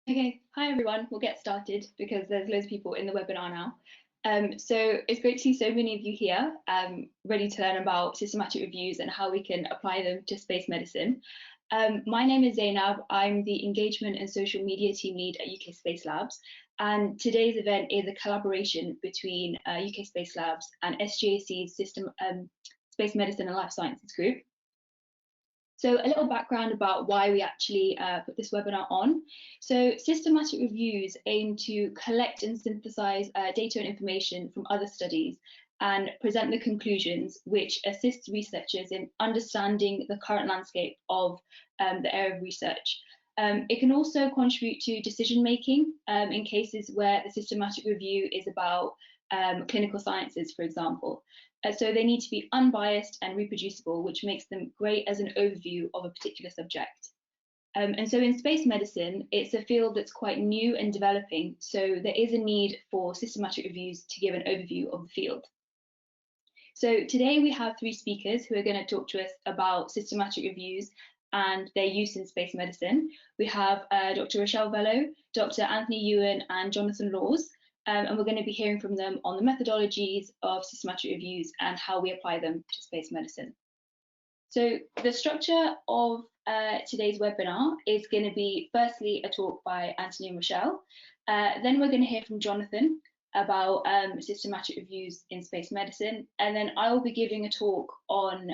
Okay, hi everyone. We'll get started because there's loads of people in the webinar now. So it's great to see so many of you here, ready to learn about systematic reviews and how we can apply them to space medicine. My name is Zainab. I'm the engagement and social media team lead at UKSpaceLabs, and today's event is a collaboration between UKSpaceLabs and SGAC's Space Medicine and Life Sciences group. So a little background about why we actually put this webinar on. So systematic reviews aim to collect and synthesize data and information from other studies and present the conclusions, which assist researchers in understanding the current landscape of the area of research. It can also contribute to decision making in cases where the systematic review is about clinical sciences, for example. So they need to be unbiased and reproducible, which makes them great as an overview of a particular subject. And so in space medicine, it's a field that's quite new and developing, so there is a need for systematic reviews to give an overview of the field. So today we have three speakers who are going to talk to us about systematic reviews and their use in space medicine. We have Dr. Rochelle Velho, Dr. Anthony Yuen, and Jonathan Laws. And we're going to be hearing from them on the methodologies of systematic reviews and how we apply them to space medicine. So the structure of today's webinar is going to be firstly a talk by Anthony and Rochelle. Then we're going to hear from Jonathan about systematic reviews in space medicine, and then I will be giving a talk on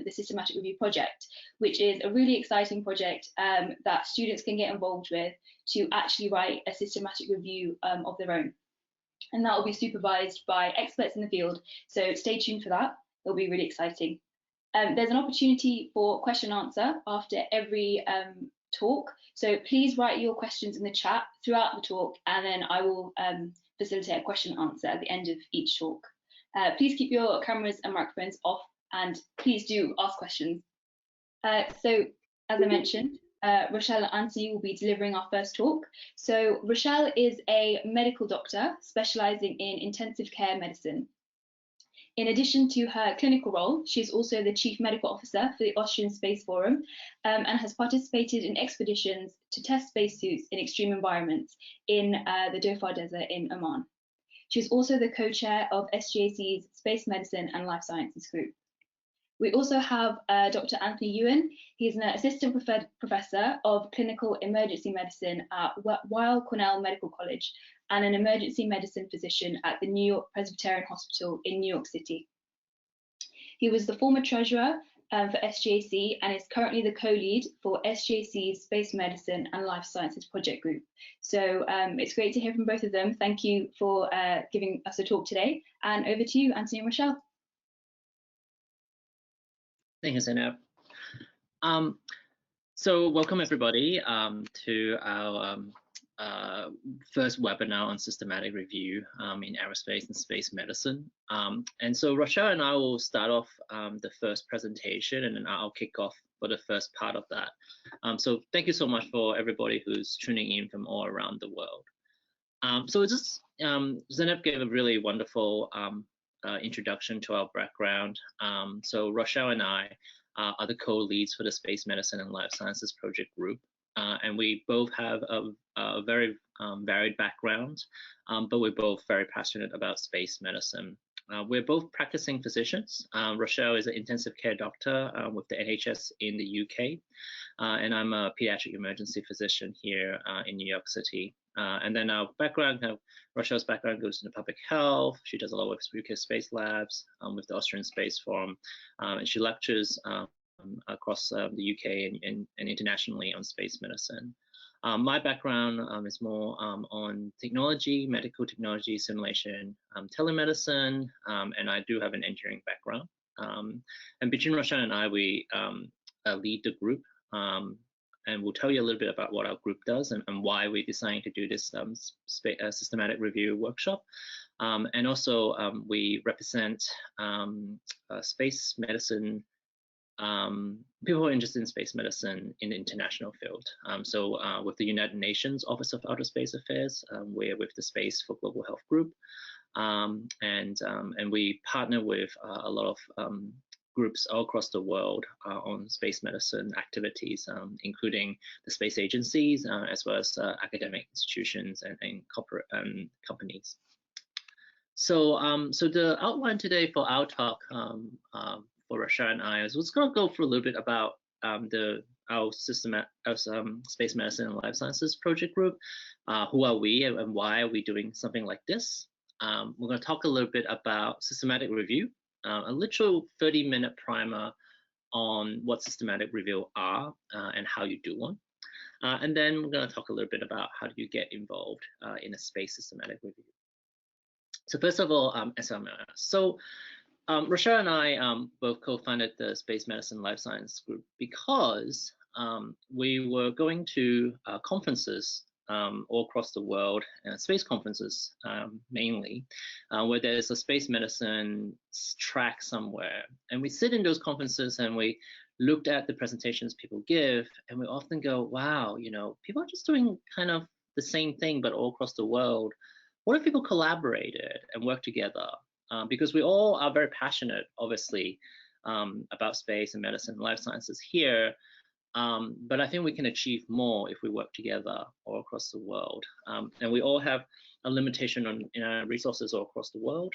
the systematic review project, which is a really exciting project that students can get involved with to actually write a systematic review of their own. And that will be supervised by experts in the field, so stay tuned for that. It'll be really exciting. There's an opportunity for question and answer after every talk, so please write your questions in the chat throughout the talk, and then I will facilitate a question and answer at the end of each talk. Please keep your cameras and microphones off, and please do ask questions. So as I mentioned, Rochelle and Anthony will be delivering our first talk. So Rochelle is a medical doctor specializing in intensive care medicine. In addition to her clinical role, she is also the Chief Medical Officer for the Austrian Space Forum and has participated in expeditions to test spacesuits in extreme environments in the Dhofar Desert in Oman. She is also the co-chair of SGAC's Space Medicine and Life Sciences group. We also have Dr. Anthony Yuen. He's an assistant professor of clinical emergency medicine at Weill Cornell Medical College and an emergency medicine physician at the New York Presbyterian Hospital in New York City. He was the former treasurer for SGAC and is currently the co-lead for SGAC's Space Medicine and Life Sciences project group. So it's great to hear from both of them. Thank you for giving us a talk today. And over to you, Anthony and Rochelle. Thank you, Zainab. So welcome everybody to our first webinar on systematic review in aerospace and space medicine. And so Rochelle and I will start off the first presentation, and then I'll kick off for the first part of that. So thank you so much for everybody who's tuning in from all around the world. So just Zainab gave a really wonderful introduction to our background. So Rochelle and I are the co-leads for the Space Medicine and Life Sciences project group. And we both have a very varied background, but we're both very passionate about space medicine. We're both practicing physicians. Rochelle is an intensive care doctor with the NHS in the UK, and I'm a pediatric emergency physician here in New York City. And then our background, Rochelle's background goes into public health. She does a lot of work with UKSpaceLabs with the Austrian Space Forum, and she lectures across the UK and internationally on space medicine. My background is more on technology, medical technology, simulation, telemedicine, and I do have an engineering background. And between Rochelle and I, we lead the group, and we'll tell you a little bit about what our group does and why we decided to do this systematic review workshop. And also, we represent space medicine, people who are interested in space medicine in the international field. So with the United Nations Office of Outer Space Affairs, we're with the Space for Global Health group, and we partner with a lot of groups all across the world on space medicine activities, including the space agencies, as well as academic institutions and corporate companies. So, so the outline today for our talk for Rochelle and I is going to go through a little bit about our Space Medicine and Life Sciences project group. Who are we and why are we doing something like this? We're going to talk a little bit about systematic review, a literal 30-minute primer on what systematic review are and how you do one. And then we're going to talk a little bit about how do you get involved in a space systematic review. So first of all, SMLS. So Rochelle and I both co-founded the Space Medicine Life Science group because we were going to conferences all across the world, space conferences mainly, where there's a space medicine track somewhere. And we sit in those conferences and we looked at the presentations people give, and we often go, wow, you know, people are just doing kind of the same thing, but all across the world. What if people collaborated and worked together? Because we all are very passionate, obviously, about space and medicine and life sciences here. But I think we can achieve more if we work together all across the world. And we all have a limitation on our resources all across the world.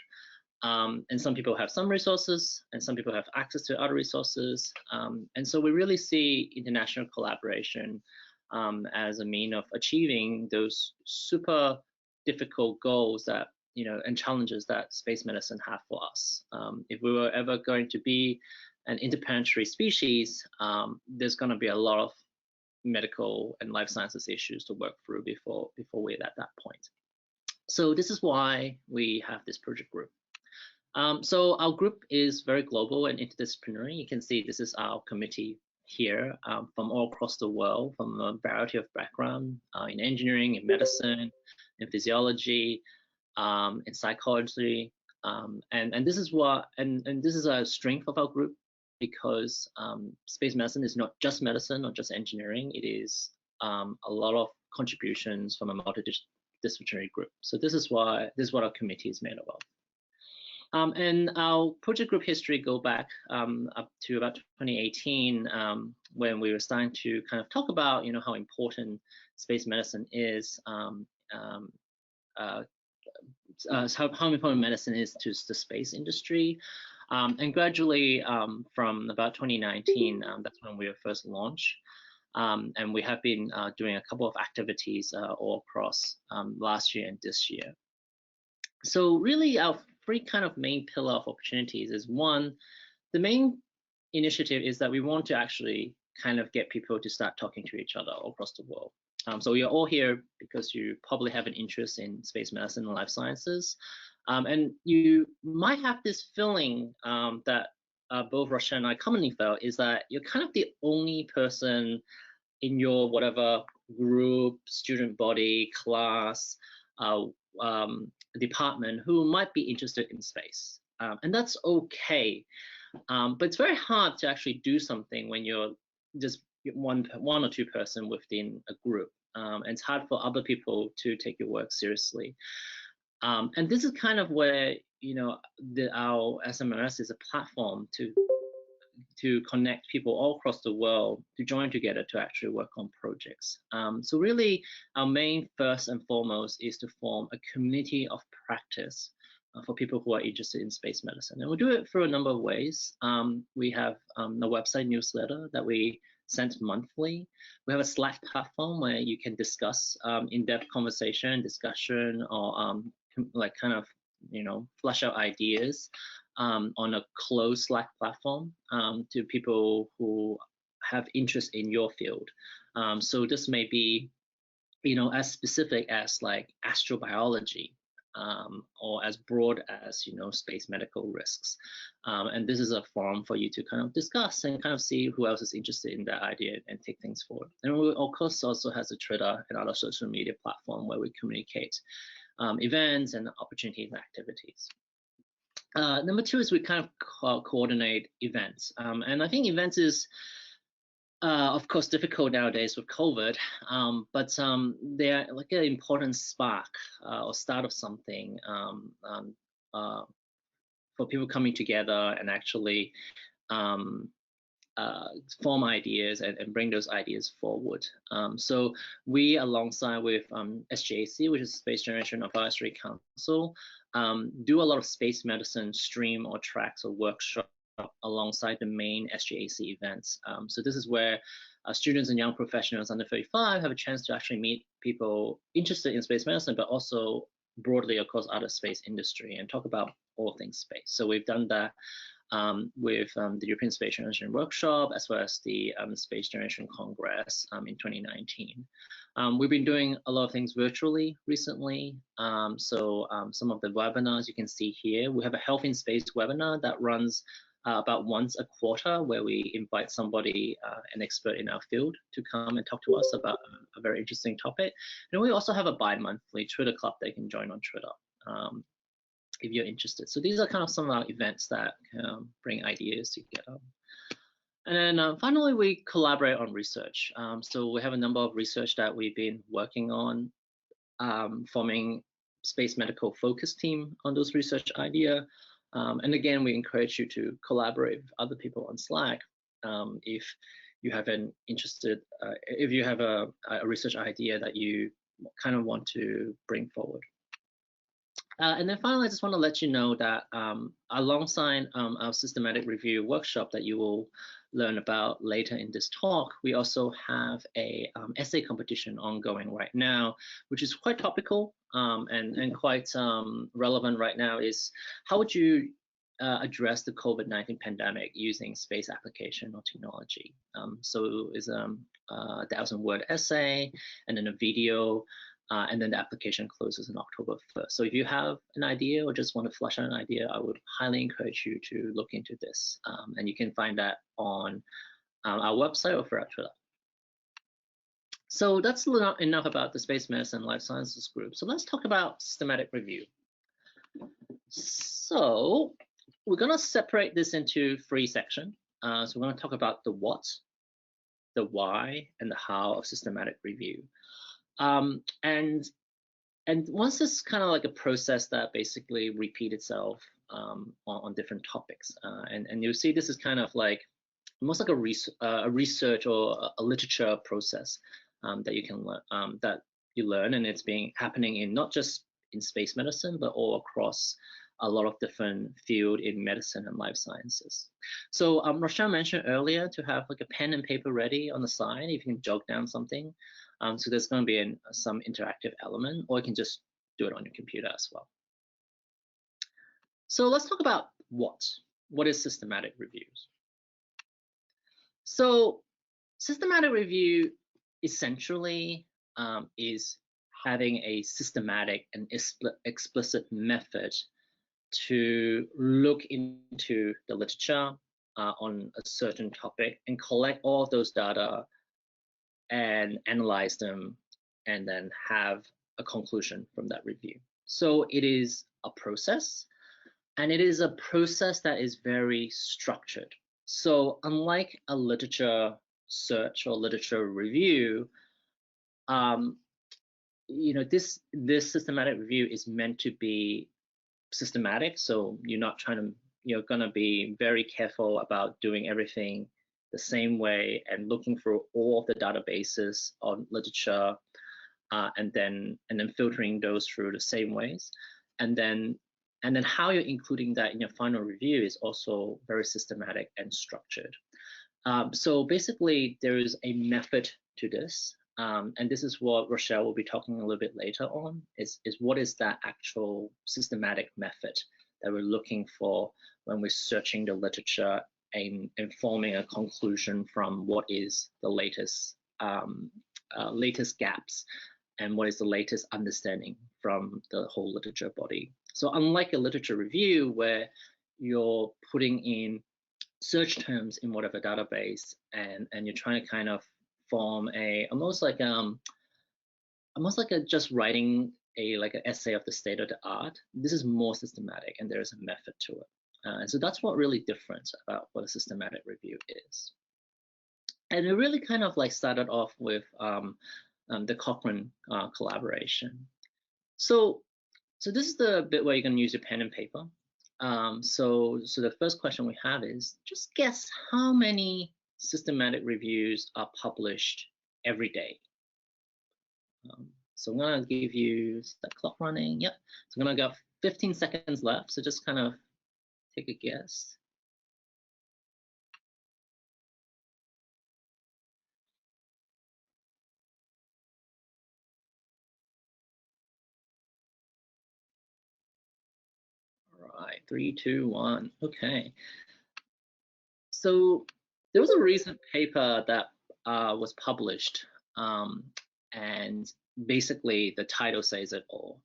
And some people have some resources, and some people have access to other resources. And so we really see international collaboration as a mean of achieving those super difficult goals that, you know, and challenges that space medicine have for us. If we were ever going to be an interplanetary species, there's going to be a lot of medical and life sciences issues to work through before we're at that point. So this is why we have this project group. So our group is very global and interdisciplinary. You can see this is our committee here from all across the world, from a variety of background in engineering, in medicine, in physiology, in psychology, and this is what and this is a strength of our group, because space medicine is not just medicine or just engineering. It is a lot of contributions from a multidisciplinary group. So this is what our committee is made of. And our project group history go back up to about 2018, when we were starting to kind of talk about, you know, how important space medicine is, how important medicine is to the space industry. And gradually, from about 2019, that's when we were first launched. And we have been doing a couple of activities all across last year and this year. So really, our three kind of main pillar of opportunities is, one, the main initiative is that we want to actually kind of get people to start talking to each other all across the world. So you're all here because you probably have an interest in space medicine and life sciences. And you might have this feeling that both Rochelle and I commonly felt, is that you're kind of the only person in your whatever group, student body, class, department who might be interested in space. And that's okay. But it's very hard to actually do something when you're just one or two person within a group. And it's hard for other people to take your work seriously. And this is kind of where, you know, our SMLS is a platform to connect people all across the world to join together to actually work on projects. So really, our main first and foremost is to form a community of practice for people who are interested in space medicine. And we'll do it through a number of ways. We have a website newsletter that we send monthly. We have a Slack platform where you can discuss in-depth discussion, or like kind of, you know, flesh out ideas on a closed Slack platform to people who have interest in your field. So this may be, you know, as specific as like astrobiology, or as broad as, you know, space medical risks. And this is a forum for you to kind of discuss and kind of see who else is interested in that idea and take things forward. And we, of course, also has a Twitter and other social media platform where we communicate events and opportunities and activities. Number two is we kind of coordinate events. And I think events is, of course, difficult nowadays with COVID, but they're like an important spark or start of something for people coming together and actually form ideas and bring those ideas forward. So we, alongside with SGAC, which is Space Generation Advisory Council, do a lot of space medicine stream or tracks or workshops alongside the main SGAC events. So this is where students and young professionals under 35 have a chance to actually meet people interested in space medicine, but also broadly across other space industry and talk about all things space. So we've done that with the European Space Generation Workshop, as well as the Space Generation Congress in 2019. We've been doing a lot of things virtually recently. So some of the webinars you can see here. We have a Health in Space webinar that runs about once a quarter, where we invite somebody, an expert in our field, to come and talk to us about a very interesting topic. And we also have a bi-monthly Twitter club that you can join on Twitter if you're interested. So these are kind of some of our events that bring ideas together. And then finally, we collaborate on research. So we have a number of research that we've been working on, forming space medical focus team on those research idea. And again, we encourage you to collaborate with other people on Slack if you have an interested, if you have a research idea that you kind of want to bring forward. And then finally, I just want to let you know that alongside our systematic review workshop that you will learn about later in this talk, we also have a essay competition ongoing right now, which is quite topical and quite relevant right now. Is how would you address the COVID-19 pandemic using space application or technology? So it's a 1,000-word essay and then a video. And then the application closes on October 1st. So if you have an idea or just want to flesh out an idea, I would highly encourage you to look into this. And you can find that on our website or through our Twitter. So that's enough about the Space Medicine Life Sciences group. So let's talk about systematic review. So we're going to separate this into 3 sections. So we're going to talk about the what, the why, and the how of systematic review. And once it's kind of like a process that basically repeats itself on different topics, and you'll see this is kind of like almost like a research or a literature process that you can learn, that you learn, and it's happening in not just in space medicine, but all across a lot of different fields in medicine and life sciences. So Rochelle mentioned earlier to have like a pen and paper ready on the side if you can jot down something. So there's going to be some interactive element, or you can just do it on your computer as well. So let's talk about what is systematic reviews. So systematic review essentially is having a systematic and explicit method to look into the literature on a certain topic and collect all of those data and analyze them, and then have a conclusion from that review. So it is a process, and it is a process that is very structured. So unlike a literature search or literature review, this systematic review is meant to be systematic. So you're gonna be very careful about doing everything the same way and looking through all of the databases on literature, and then filtering those through the same ways, and then how you're including that in your final review is also very systematic and structured. So basically, there is a method to this, and this is what Rochelle will be talking a little bit later on. Is what is that actual systematic method that we're looking for when we're searching the literature and forming a conclusion from what is the latest gaps and what is the latest understanding from the whole literature body. So unlike a literature review where you're putting in search terms in whatever database and you're trying to kind of form almost like just writing an essay of the state of the art, this is more systematic and there is a method to it. And so that's what really different about what a systematic review is. And it really kind of like started off with the Cochrane collaboration. So this is the bit where you can use your pen and paper. So the first question we have is, just guess how many systematic reviews are published every day. So I'm gonna give you the clock running. Yep. So I'm gonna go 15 seconds left. So just kind of take a guess. All right, 3, 2, 1. Okay. So there was a recent paper that was published, and basically the title says it all.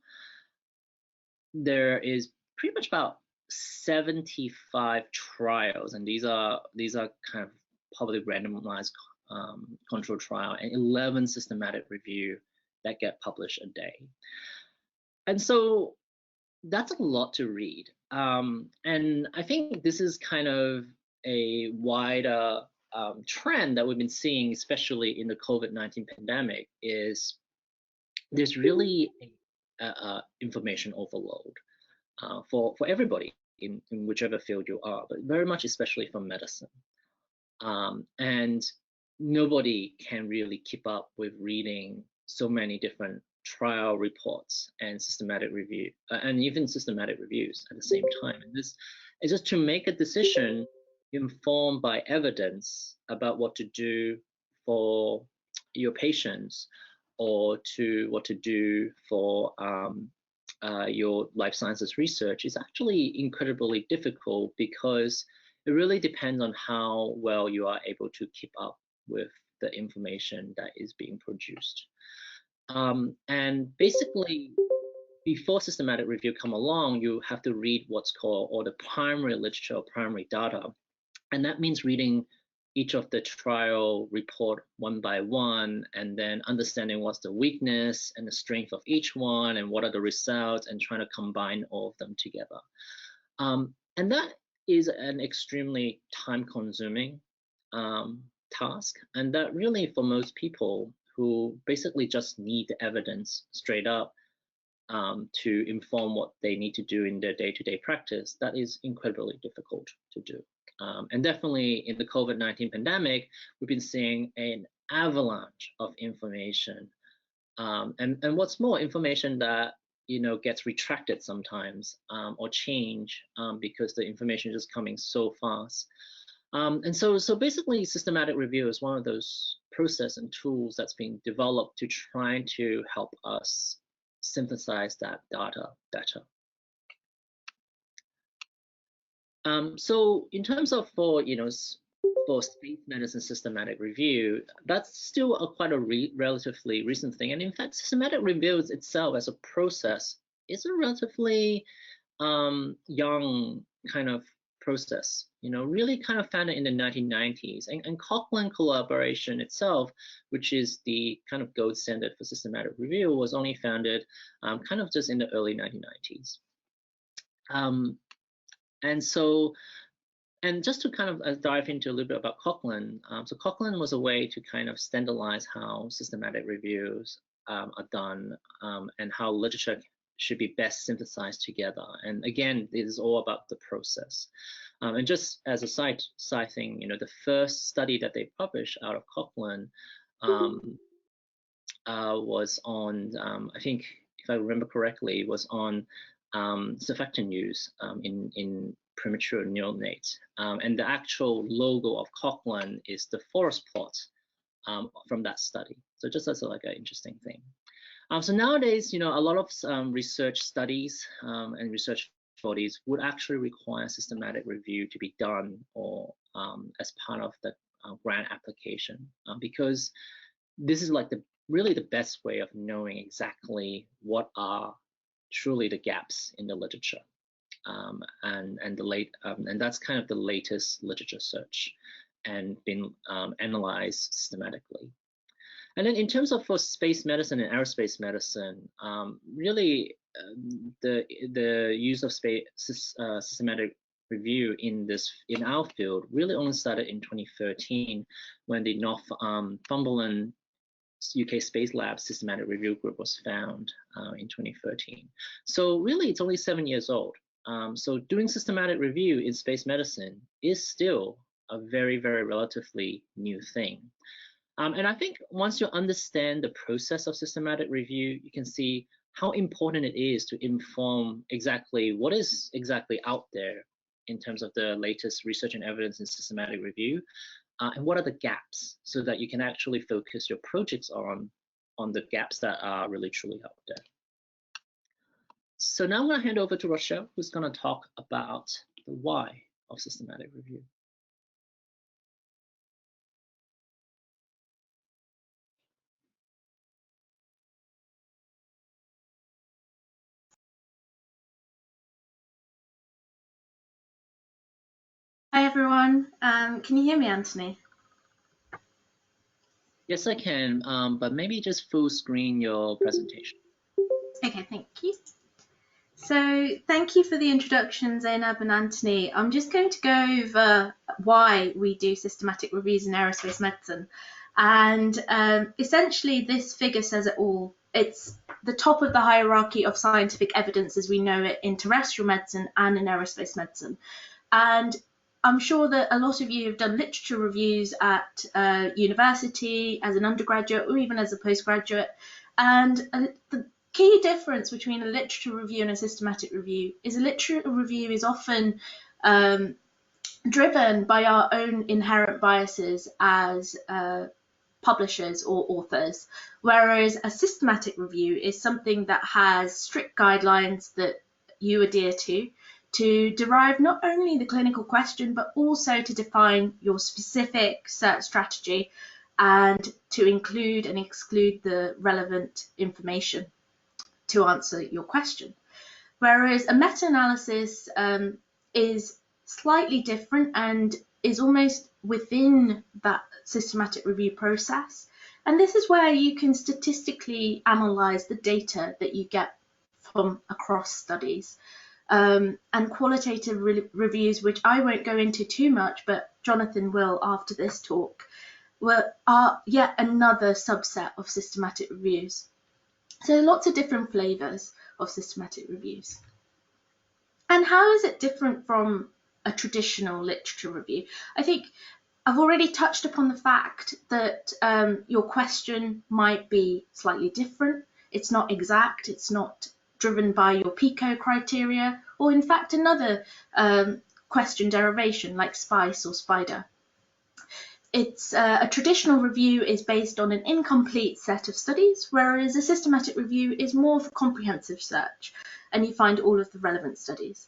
There is pretty much about 75 trials, and these are kind of public randomized control trial, and 11 systematic review that get published a day. And so that's a lot to read. And I think this is kind of a wider trend that we've been seeing, especially in the COVID-19 pandemic, is there's really information overload for everybody in whichever field you are, but very much especially for medicine. And nobody can really keep up with reading so many different trial reports and systematic review and even systematic reviews at the same time. And this is just to make a decision informed by evidence about what to do for your patients, or what to do for your life sciences research is actually incredibly difficult, because it really depends on how well you are able to keep up with the information that is being produced. And basically, before systematic review come along, you have to read what's called, or the primary literature or primary data. And that means reading each of the trial report one by one, and then understanding what's the weakness and the strength of each one, and what are the results, and trying to combine all of them together. And that is an extremely time-consuming task, and that really, for most people who basically just need the evidence straight up to inform what they need to do in their day-to-day practice, that is incredibly difficult to do. And definitely in the COVID-19 pandemic, we've been seeing an avalanche of information, and what's more, information that gets retracted sometimes, or changed because the information is just coming so fast. And so basically, systematic review is one of those process and tools that's being developed to try to help us synthesize that data better. So in terms of for space medicine systematic review, that's still quite a relatively recent thing. And in fact, systematic reviews itself as a process is a relatively young kind of process, really kind of founded in the 1990s. And Cochrane collaboration itself, which is the kind of gold standard for systematic review, was only founded kind of just in the early 1990s. And just to kind of dive into a little bit about Cochrane, so Cochrane was a way to kind of standardize how systematic reviews are done, and how literature should be best synthesized together. And again, it is all about the process. And just as a side thing, the first study that they published out of Cochrane was on, I think, if I remember correctly, was on surfactant use in premature neonates. And the actual logo of Cochrane is the forest plot from that study. So just as like an interesting thing. So nowadays, a lot of research studies and research bodies would actually require systematic review to be done, or as part of the grant application, because this is like really the best way of knowing exactly what are truly the gaps in the literature, and that's kind of the latest literature search and been analyzed systematically. And then in terms of for space medicine and aerospace medicine, really the use of systematic review in our field really only started in 2013, when the Northumberland UKSpaceLabs systematic review group was found in 2013. So really, it's only 7 years old. So doing systematic review in space medicine is still a very, very relatively new thing. And I think once you understand the process of systematic review, you can see how important it is to inform exactly what is exactly out there in terms of the latest research and evidence in systematic review, and what are the gaps, so that you can actually focus your projects on the gaps that are really truly out there. So now I'm going to hand over to Rochelle, who's going to talk about the why of systematic review. Hi everyone, can you hear me, Anthony? Yes, I can, but maybe just full screen your presentation. Okay, thank you. So thank you for the introduction, Zainab and Anthony. I'm just going to go over why we do systematic reviews in aerospace medicine. And essentially this figure says it all. It's the top of the hierarchy of scientific evidence as we know it in terrestrial medicine and in aerospace medicine. And I'm sure that a lot of you have done literature reviews at university, as an undergraduate, or even as a postgraduate. And the key difference between a literature review and a systematic review is a literature review is often driven by our own inherent biases as publishers or authors, whereas a systematic review is something that has strict guidelines that you adhere to derive not only the clinical question, but also to define your specific search strategy and to include and exclude the relevant information to answer your question. Whereas a meta-analysis is slightly different and is almost within that systematic review process. And this is where you can statistically analyze the data that you get from across studies. And qualitative reviews, which I won't go into too much, but Jonathan will after this talk, are yet another subset of systematic reviews. So lots of different flavors of systematic reviews. And how is it different from a traditional literature review? I think I've already touched upon the fact that your question might be slightly different. It's not exact, it's not driven by your PICO criteria, or in fact another question derivation like SPICE or SPIDER. It's a traditional review is based on an incomplete set of studies, whereas a systematic review is more of a comprehensive search, and you find all of the relevant studies.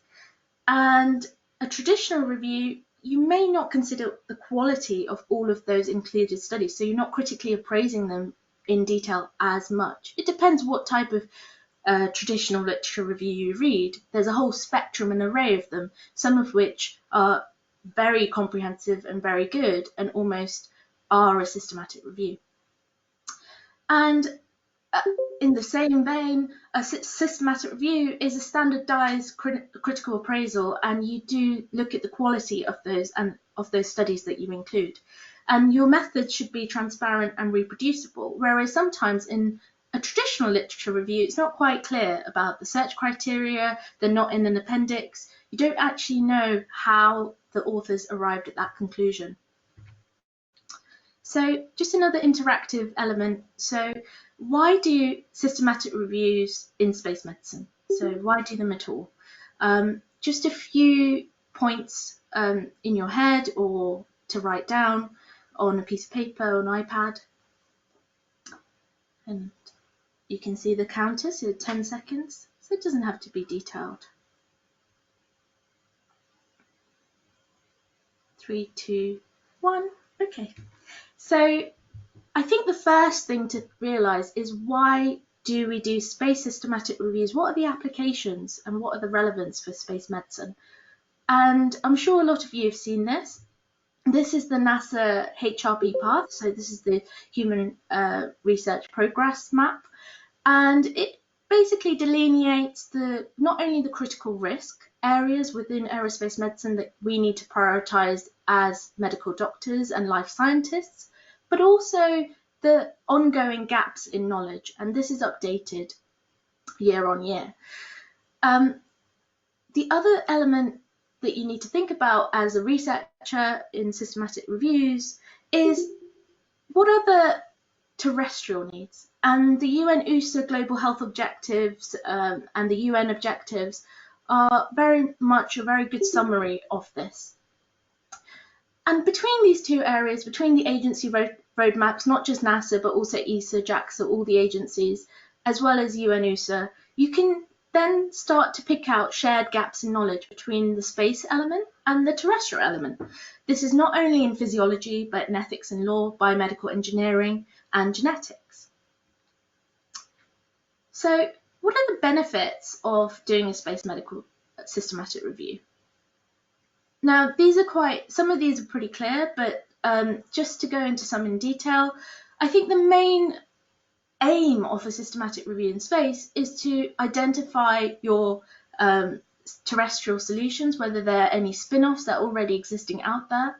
And a traditional review, you may not consider the quality of all of those included studies, so you're not critically appraising them in detail as much. It depends what type of traditional literature review you read. There's a whole spectrum and array of them, some of which are very comprehensive and very good and almost are a systematic review. And in the same vein, a systematic review is a standardized critical appraisal, and you do look at the quality of those studies that you include. And your method should be transparent and reproducible, whereas sometimes in a traditional literature review, it's not quite clear about the search criteria, they're not in an appendix, you don't actually know how the authors arrived at that conclusion. So just another interactive element. So why do systematic reviews in space medicine? So why do them at all? Just a few points in your head or to write down on a piece of paper or an iPad. And you can see the counter, so 10 seconds. So it doesn't have to be detailed. 3, 2, 1. Okay. So I think the first thing to realise is, why do we do space systematic reviews? What are the applications and what are the relevance for space medicine? And I'm sure a lot of you have seen this. This is the NASA HRB path. So this is the Human Research Progress Map. And it basically delineates not only the critical risk areas within aerospace medicine that we need to prioritise as medical doctors and life scientists, but also the ongoing gaps in knowledge, and this is updated year on year. The other element that you need to think about as a researcher in systematic reviews is what are the terrestrial needs? And the UN-USA Global Health Objectives and the UN objectives are very much a very good summary of this. And between these two areas, between the agency roadmaps, not just NASA, but also ESA, JAXA, all the agencies, as well as UN-USA, you can then start to pick out shared gaps in knowledge between the space element and the terrestrial element. This is not only in physiology, but in ethics and law, biomedical engineering, and genetics. So, what are the benefits of doing a space medical systematic review? Now, some of these are pretty clear, but just to go into some in detail, I think the main aim of a systematic review in space is to identify your terrestrial solutions, whether there are any spin-offs that are already existing out there,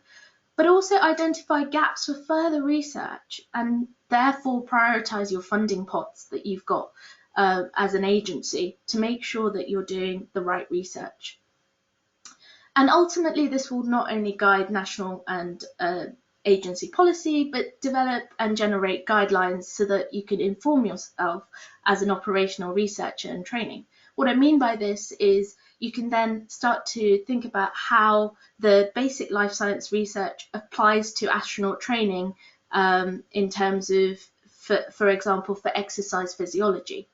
but also identify gaps for further research and therefore prioritize your funding pots that you've got as an agency to make sure that you're doing the right research. And ultimately, this will not only guide national and agency policy, but develop and generate guidelines so that you can inform yourself as an operational researcher and training. What I mean by this is you can then start to think about how the basic life science research applies to astronaut training in terms of, for example, for exercise physiology.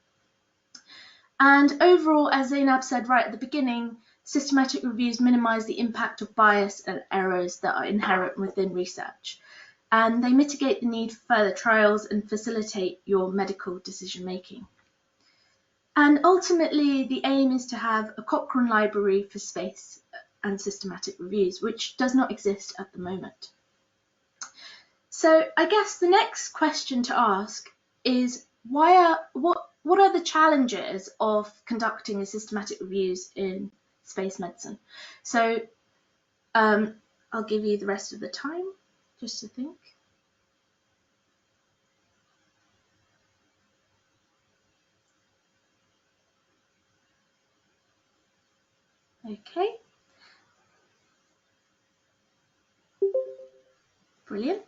And overall, as Zainab said right at the beginning, systematic reviews minimize the impact of bias and errors that are inherent within research, and they mitigate the need for further trials and facilitate your medical decision making. And ultimately, the aim is to have a Cochrane library for space and systematic reviews, which does not exist at the moment. So I guess the next question to ask is what are the challenges of conducting a systematic reviews in space medicine? So I'll give you the rest of the time just to think. Okay. Brilliant.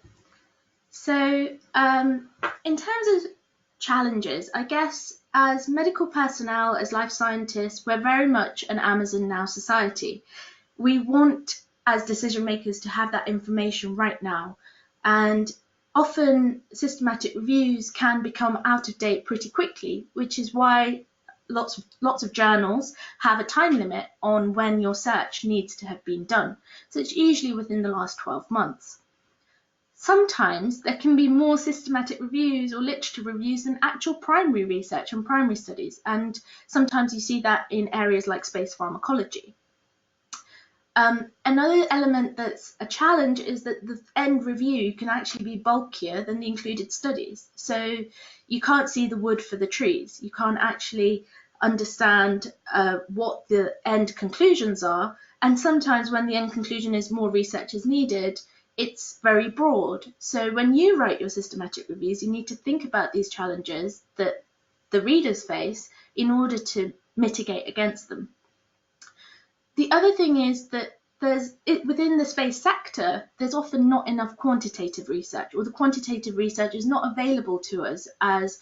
So in terms of challenges, I guess as medical personnel, as life scientists, we're very much an Amazon now society. We want, as decision makers, to have that information right now. And often systematic reviews can become out of date pretty quickly, which is why lots of journals have a time limit on when your search needs to have been done. So it's usually within the last 12 months. Sometimes there can be more systematic reviews or literature reviews than actual primary research and primary studies, and sometimes you see that in areas like space pharmacology. Another element that's a challenge is that the end review can actually be bulkier than the included studies. So you can't see the wood for the trees. You can't actually understand what the end conclusions are, and sometimes when the end conclusion is more research is needed, it's very broad. So when you write your systematic reviews, you need to think about these challenges that the readers face in order to mitigate against them. The other thing is that within the space sector, there's often not enough quantitative research, or the quantitative research is not available to us as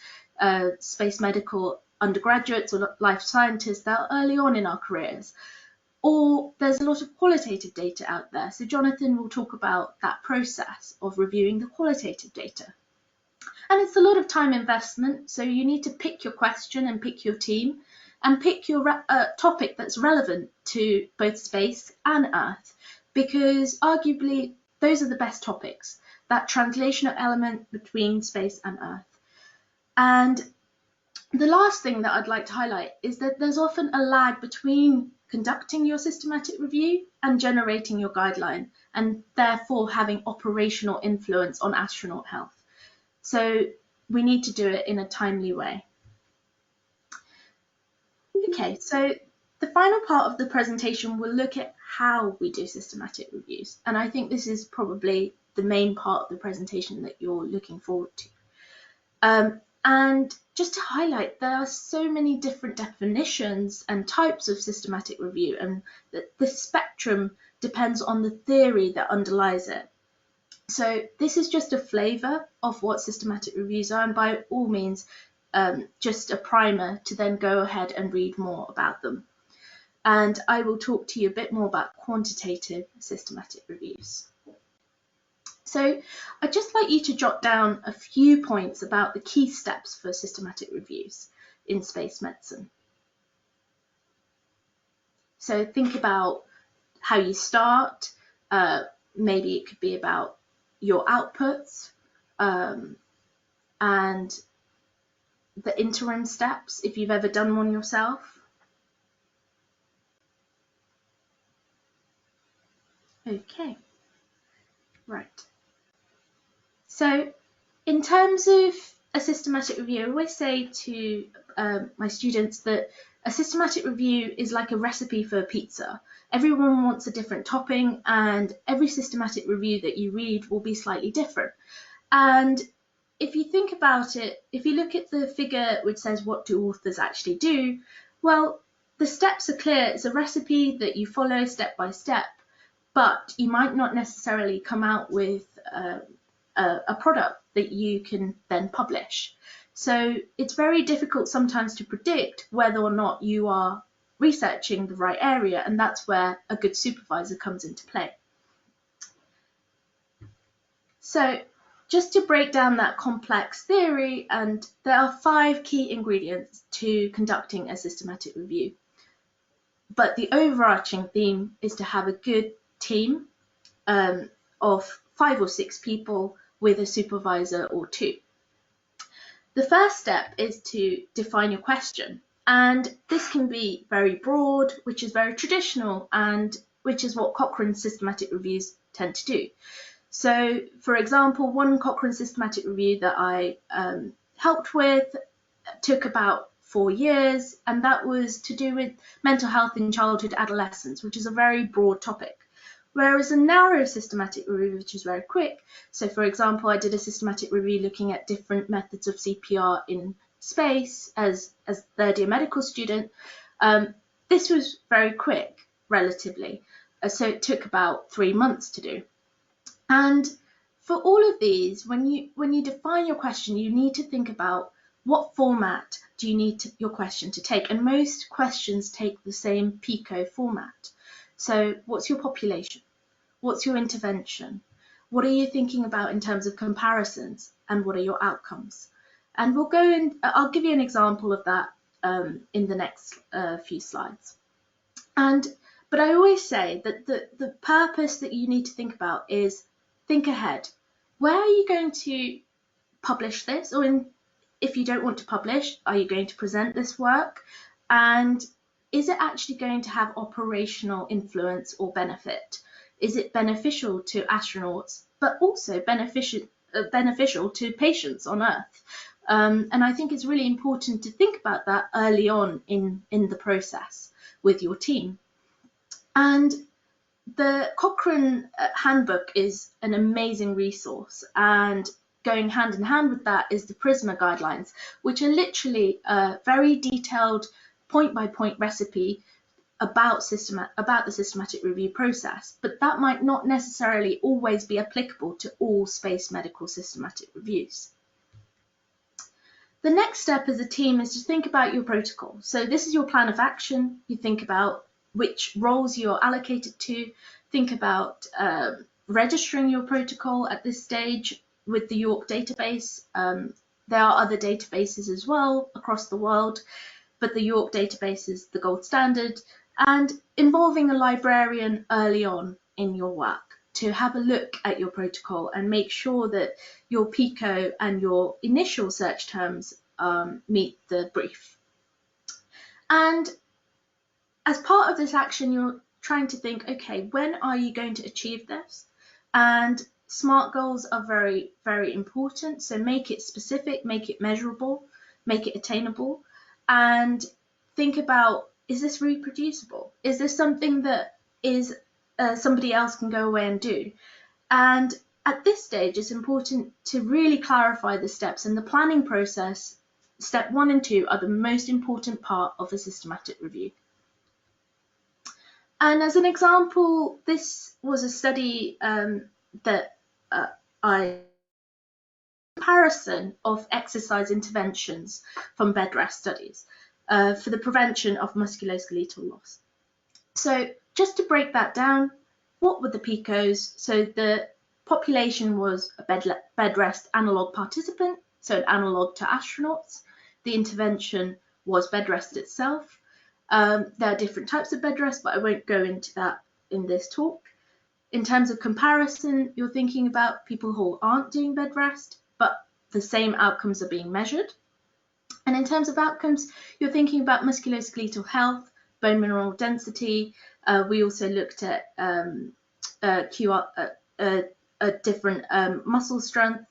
space medical undergraduates or life scientists that are early on in our careers. Or there's a lot of qualitative data out there. So Jonathan will talk about that process of reviewing the qualitative data. And it's a lot of time investment, so you need to pick your question and pick your team and pick your topic that's relevant to both space and Earth, because arguably those are the best topics, that translational element between space and Earth. And the last thing that I'd like to highlight is that there's often a lag between conducting your systematic review and generating your guideline, and therefore having operational influence on astronaut health. So we need to do it in a timely way. Okay, so the final part of the presentation will look at how we do systematic reviews, and I think this is probably the main part of the presentation that you're looking forward to. And just to highlight, there are so many different definitions and types of systematic review, and the spectrum depends on the theory that underlies it. So this is just a flavour of what systematic reviews are, and by all means, just a primer to then go ahead and read more about them. And I will talk to you a bit more about quantitative systematic reviews. So I'd just like you to jot down a few points about the key steps for systematic reviews in space medicine. So think about how you start. Maybe it could be about your outputs and the interim steps, if you've ever done one yourself. Okay, right. So in terms of a systematic review, I always say to my students that a systematic review is like a recipe for a pizza. Everyone wants a different topping, and every systematic review that you read will be slightly different. And if you think about it, if you look at the figure which says what do authors actually do, well, the steps are clear. It's a recipe that you follow step by step, but you might not necessarily come out with a product that you can then publish. So it's very difficult sometimes to predict whether or not you are researching the right area, and that's where a good supervisor comes into play. So just to break down that complex theory, and there are 5 key ingredients to conducting a systematic review. But the overarching theme is to have a good team of 5 or 6 people with a supervisor or 2. The first step is to define your question, and this can be very broad, which is very traditional, and which is what Cochrane systematic reviews tend to do. So, for example, one Cochrane systematic review that I helped with took about 4 years, and that was to do with mental health in childhood adolescence, which is a very broad topic. Whereas a narrow systematic review, which is very quick, so for example, I did a systematic review looking at different methods of CPR in space as a third-year medical student. This was very quick, relatively, so it took about 3 months to do. And for all of these, when you define your question, you need to think about what format do you need your question to take, and most questions take the same PICO format. So what's your population? What's your intervention? What are you thinking about in terms of comparisons? And what are your outcomes? And we'll go in, I'll give you an example of that in the next few slides. But I always say that the purpose that you need to think about is think ahead. Where are you going to publish this? Or if you don't want to publish, are you going to present this work? And is it actually going to have operational influence or benefit? Is it beneficial to astronauts, but also beneficial to patients on Earth? And I think it's really important to think about that early on in the process with your team. And the Cochrane Handbook is an amazing resource, and going hand in hand with that is the PRISMA guidelines, which are literally a very detailed point-by-point recipe about the systematic review process, but that might not necessarily always be applicable to all space medical systematic reviews. The next step as a team is to think about your protocol. So this is your plan of action. You think about which roles you're allocated to, think about registering your protocol at this stage with the York database. There are other databases as well across the world, but the York database is the gold standard, and involving a librarian early on in your work to have a look at your protocol and make sure that your PICO and your initial search terms meet the brief. And as part of this action, you're trying to think, okay, when are you going to achieve this? And SMART goals are very, very important. So make it specific, make it measurable, make it attainable, and think about, is this reproducible? Is this something that is somebody else can go away and do? And at this stage, it's important to really clarify the steps, and the planning process step 1 and 2 are the most important part of a systematic review. And as an example, this was a study that comparison of exercise interventions from bed rest studies for the prevention of musculoskeletal loss. So just to break that down, what were the PICOs? So the population was a bed rest analog participant, so an analog to astronauts. The intervention was bed rest itself. There are different types of bed rest, but I won't go into that in this talk. In terms of comparison, you're thinking about people who aren't doing bed rest, but the same outcomes are being measured. And in terms of outcomes, you're thinking about musculoskeletal health, bone mineral density. We also looked at different muscle strength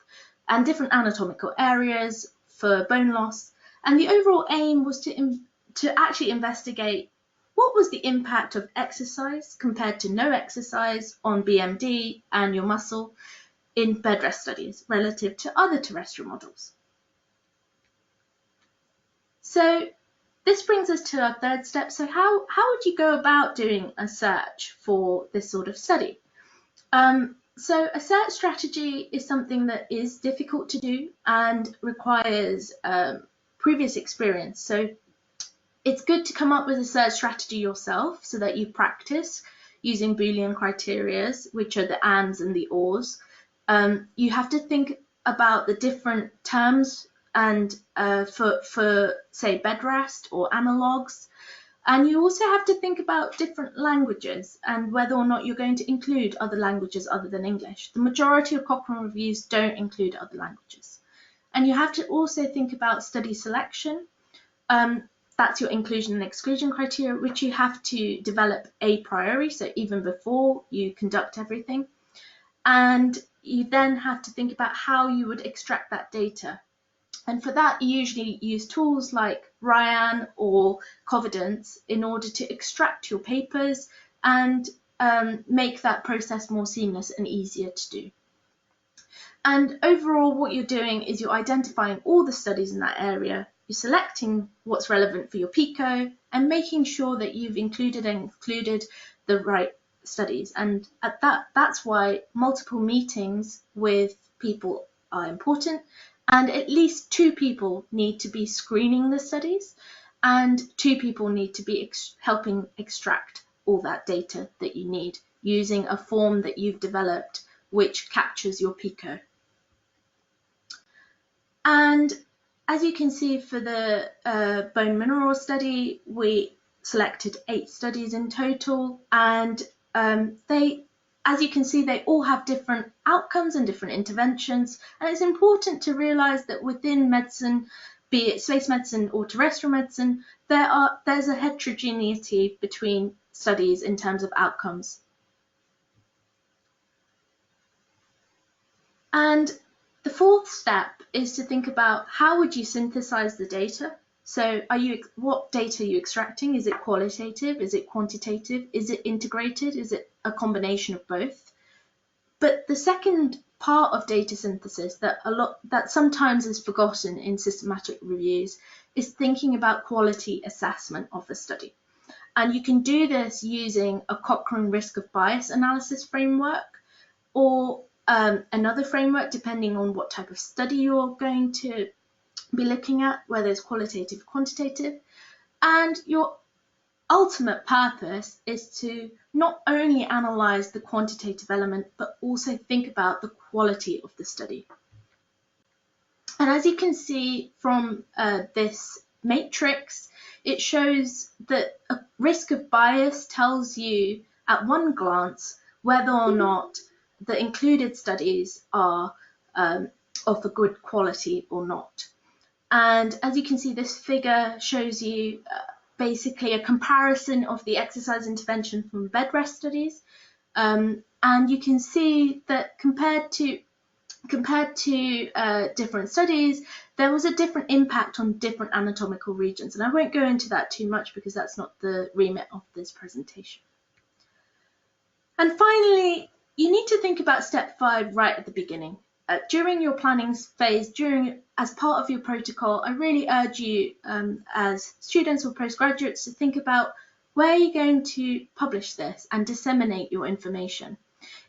and different anatomical areas for bone loss. And the overall aim was to actually investigate what was the impact of exercise compared to no exercise on BMD and your muscle in bed rest studies relative to other terrestrial models. So this brings us to our third step. So how would you go about doing a search for this sort of study? So a search strategy is something that is difficult to do and requires previous experience. So it's good to come up with a search strategy yourself so that you practice using Boolean criteria, which are the ands and the ors. You have to think about the different terms and for say bed rest or analogs. And you also have to think about different languages and whether or not you're going to include other languages other than English. The majority of Cochrane reviews don't include other languages. And you have to also think about study selection. That's your inclusion and exclusion criteria, which you have to develop a priori, so even before you conduct everything. And you then have to think about how you would extract that data. And for that, you usually use tools like Ryan or Covidence in order to extract your papers and make that process more seamless and easier to do. And overall, what you're doing is you're identifying all the studies in that area, you're selecting what's relevant for your PICO, and making sure that you've included and excluded the right studies. And at that's why multiple meetings with people are important. And at least 2 people need to be screening the studies, and 2 people need to be helping extract all that data that you need using a form that you've developed which captures your PICO. And as you can see for the bone mineral study, we selected 8 studies in total, and as you can see, they all have different outcomes and different interventions. And it's important to realize that within medicine, be it space medicine or terrestrial medicine, there's a heterogeneity between studies in terms of outcomes. And the fourth step is to think about how would you synthesize the data. So what data are you extracting? Is it qualitative? Is it quantitative? Is it integrated? Is it a combination of both? But the second part of data synthesis that sometimes is forgotten in systematic reviews is thinking about quality assessment of a study. And you can do this using a Cochrane risk of bias analysis framework or another framework depending on what type of study you're going to be looking at, whether it's qualitative or quantitative. And your ultimate purpose is to not only analyze the quantitative element, but also think about the quality of the study. And as you can see from this matrix, it shows that a risk of bias tells you at one glance whether or not the included studies are of a good quality or not. And as you can see, this figure shows you basically a comparison of the exercise intervention from bed rest studies. And you can see that compared to different studies, there was a different impact on different anatomical regions. And I won't go into that too much because that's not the remit of this presentation. And finally, you need to think about step 5 right at the beginning. during your planning phase, as part of your protocol, I really urge you as students or postgraduates to think about where you're going to publish this and disseminate your information.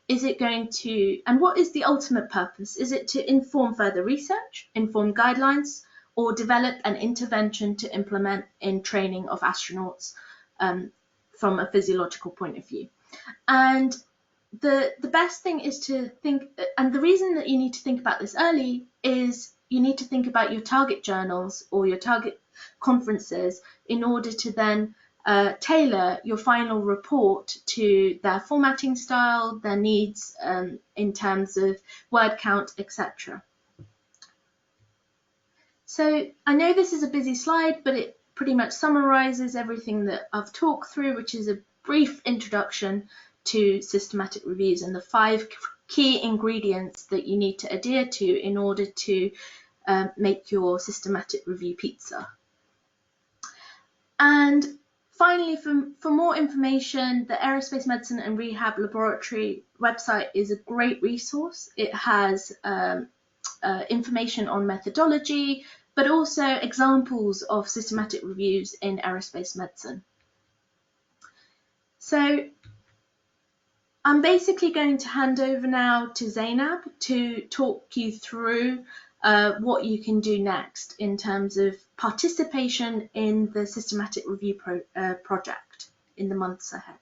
Is it going to, and what is the ultimate purpose? Is it to inform further research, inform guidelines, or develop an intervention to implement in training of astronauts from a physiological point of view? And the best thing is to think, and the reason that you need to think about this early is you need to think about your target journals or your target conferences in order to then tailor your final report to their formatting style, their needs in terms of word count, etc. So I know this is a busy slide, but it pretty much summarizes everything that I've talked through, which is a brief introduction to systematic reviews and the 5 key ingredients that you need to adhere to in order to make your systematic review pizza. And finally, for more information, the Aerospace Medicine and Rehab Laboratory website is a great resource. It has information on methodology, but also examples of systematic reviews in aerospace medicine. So I'm basically going to hand over now to Zainab to talk you through what you can do next in terms of participation in the systematic review project in the months ahead.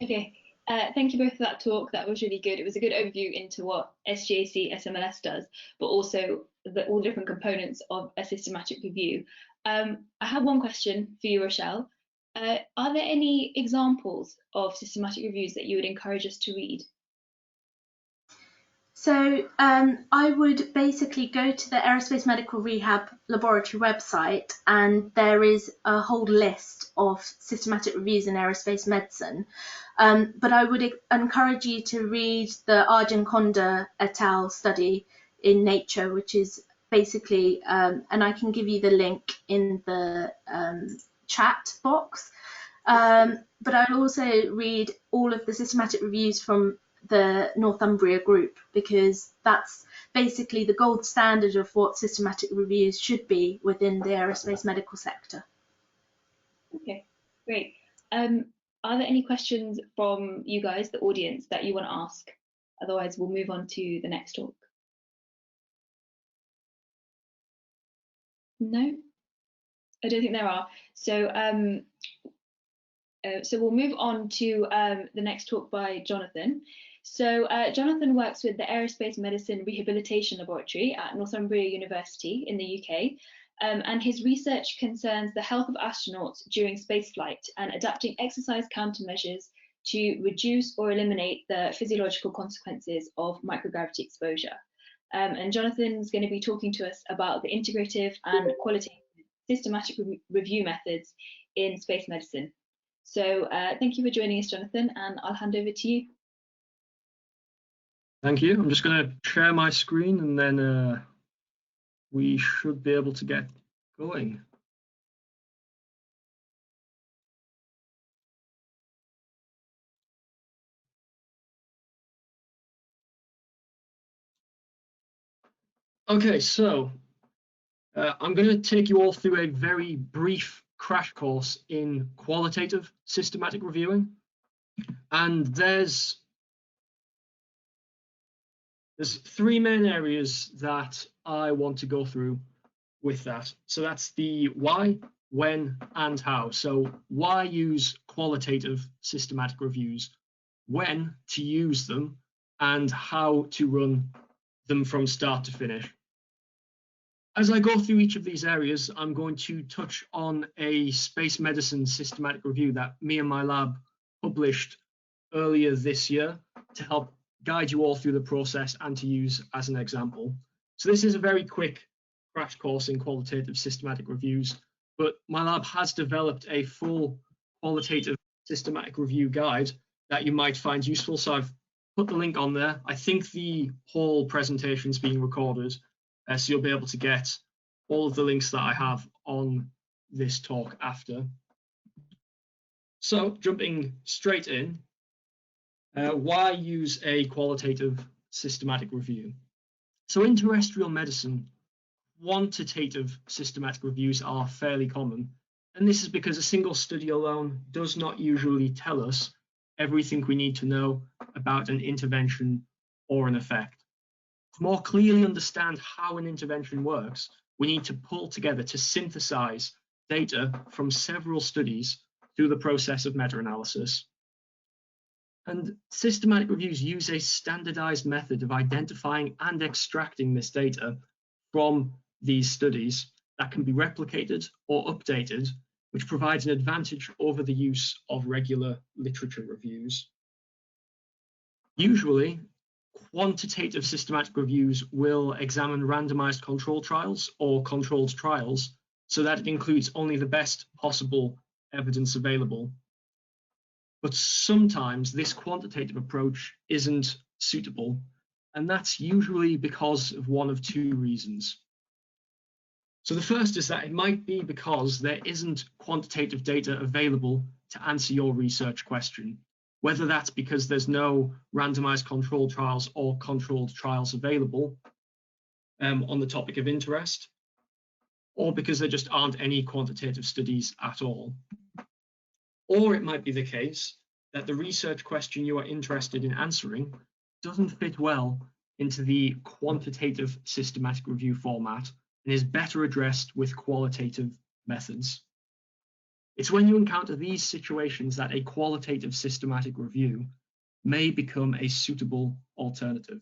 Okay, thank you both for that talk. That was really good. It was a good overview into what SGAC SMLS does, but also all the different components of a systematic review. I have one question for you, Rochelle. Are there any examples of systematic reviews that you would encourage us to read? So I would basically go to the Aerospace Medical Rehab Laboratory website, and there is a whole list of systematic reviews in aerospace medicine. But I would encourage you to read the Arjun Konda et al. Study in Nature, which is basically, and I can give you the link in the chat box. But I'll also read all of the systematic reviews from the Northumbria group, because that's basically the gold standard of what systematic reviews should be within the aerospace medical sector. Okay, great. Are there any questions from you guys, the audience, that you want to ask? Otherwise, we'll move on to the next talk. No, I don't think there are. So we'll move on to the next talk by Jonathan. So Jonathan works with the Aerospace Medicine Rehabilitation Laboratory at Northumbria University in the UK, and his research concerns the health of astronauts during spaceflight and adapting exercise countermeasures to reduce or eliminate the physiological consequences of microgravity exposure. And Jonathan's going to be talking to us about the integrative and qualitative systematic review methods in space medicine. So thank you for joining us, Jonathan, and I'll hand over to you. Thank you. I'm just going to share my screen, and then we should be able to get going. Okay, so I'm going to take you all through a very brief crash course in qualitative systematic reviewing. And there's 3 main areas that I want to go through with that. So that's the why, when, and how. So why use qualitative systematic reviews, when to use them, and how to run them from start to finish. As I go through each of these areas, I'm going to touch on a space medicine systematic review that me and my lab published earlier this year to help guide you all through the process and to use as an example. So this is a very quick crash course in qualitative systematic reviews, but my lab has developed a full qualitative systematic review guide that you might find useful. So I've put the link on there. I think the whole presentation is being recorded, so you'll be able to get all of the links that I have on this talk after. So jumping straight in, why use a qualitative systematic review? So in terrestrial medicine, quantitative systematic reviews are fairly common, and this is because a single study alone does not usually tell us everything we need to know about an intervention or an effect. To more clearly understand how an intervention works, we need to pull together, to synthesize data from several studies through the process of meta-analysis. And systematic reviews use a standardized method of identifying and extracting this data from these studies that can be replicated or updated, which provides an advantage over the use of regular literature reviews. Usually, quantitative systematic reviews will examine randomized control trials or controlled trials so that it includes only the best possible evidence available. But sometimes this quantitative approach isn't suitable, and that's usually because of one of two reasons. So the first is that it might be because there isn't quantitative data available to answer your research question, whether that's because there's no randomized controlled trials or controlled trials available on the topic of interest, or because there just aren't any quantitative studies at all. Or it might be the case that the research question you are interested in answering doesn't fit well into the quantitative systematic review format and is better addressed with qualitative methods. It's when you encounter these situations that a qualitative systematic review may become a suitable alternative.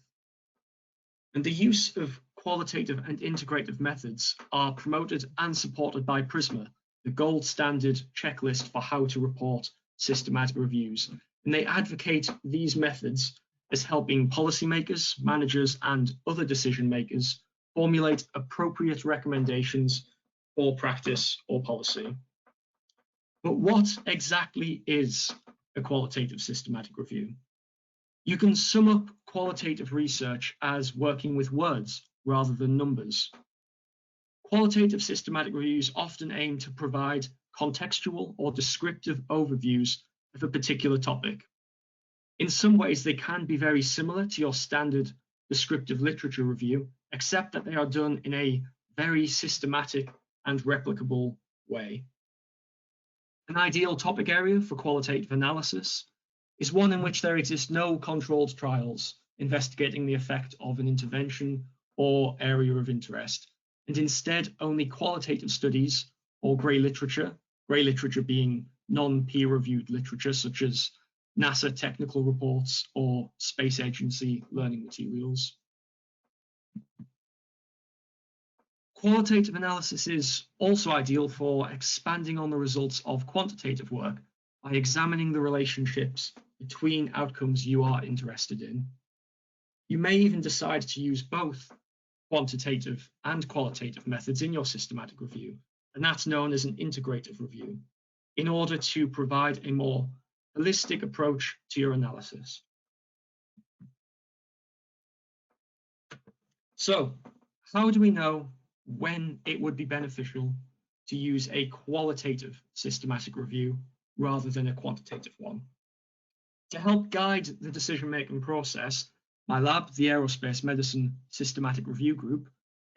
And the use of qualitative and integrative methods are promoted and supported by PRISMA, the gold standard checklist for how to report systematic reviews. And they advocate these methods as helping policymakers, managers, and other decision makers formulate appropriate recommendations for practice or policy. But what exactly is a qualitative systematic review? You can sum up qualitative research as working with words rather than numbers. Qualitative systematic reviews often aim to provide contextual or descriptive overviews of a particular topic. In some ways, they can be very similar to your standard descriptive literature review, except that they are done in a very systematic and replicable way. An ideal topic area for qualitative analysis is one in which there exist no controlled trials investigating the effect of an intervention or area of interest, and instead only qualitative studies or grey literature being non-peer-reviewed literature such as NASA technical reports or space agency learning materials. Qualitative analysis is also ideal for expanding on the results of quantitative work by examining the relationships between outcomes you are interested in. You may even decide to use both quantitative and qualitative methods in your systematic review, and that's known as an integrative review, in order to provide a more holistic approach to your analysis. So, how do we know when it would be beneficial to use a qualitative systematic review rather than a quantitative one? To help guide the decision-making process, my lab, the Aerospace Medicine Systematic Review Group,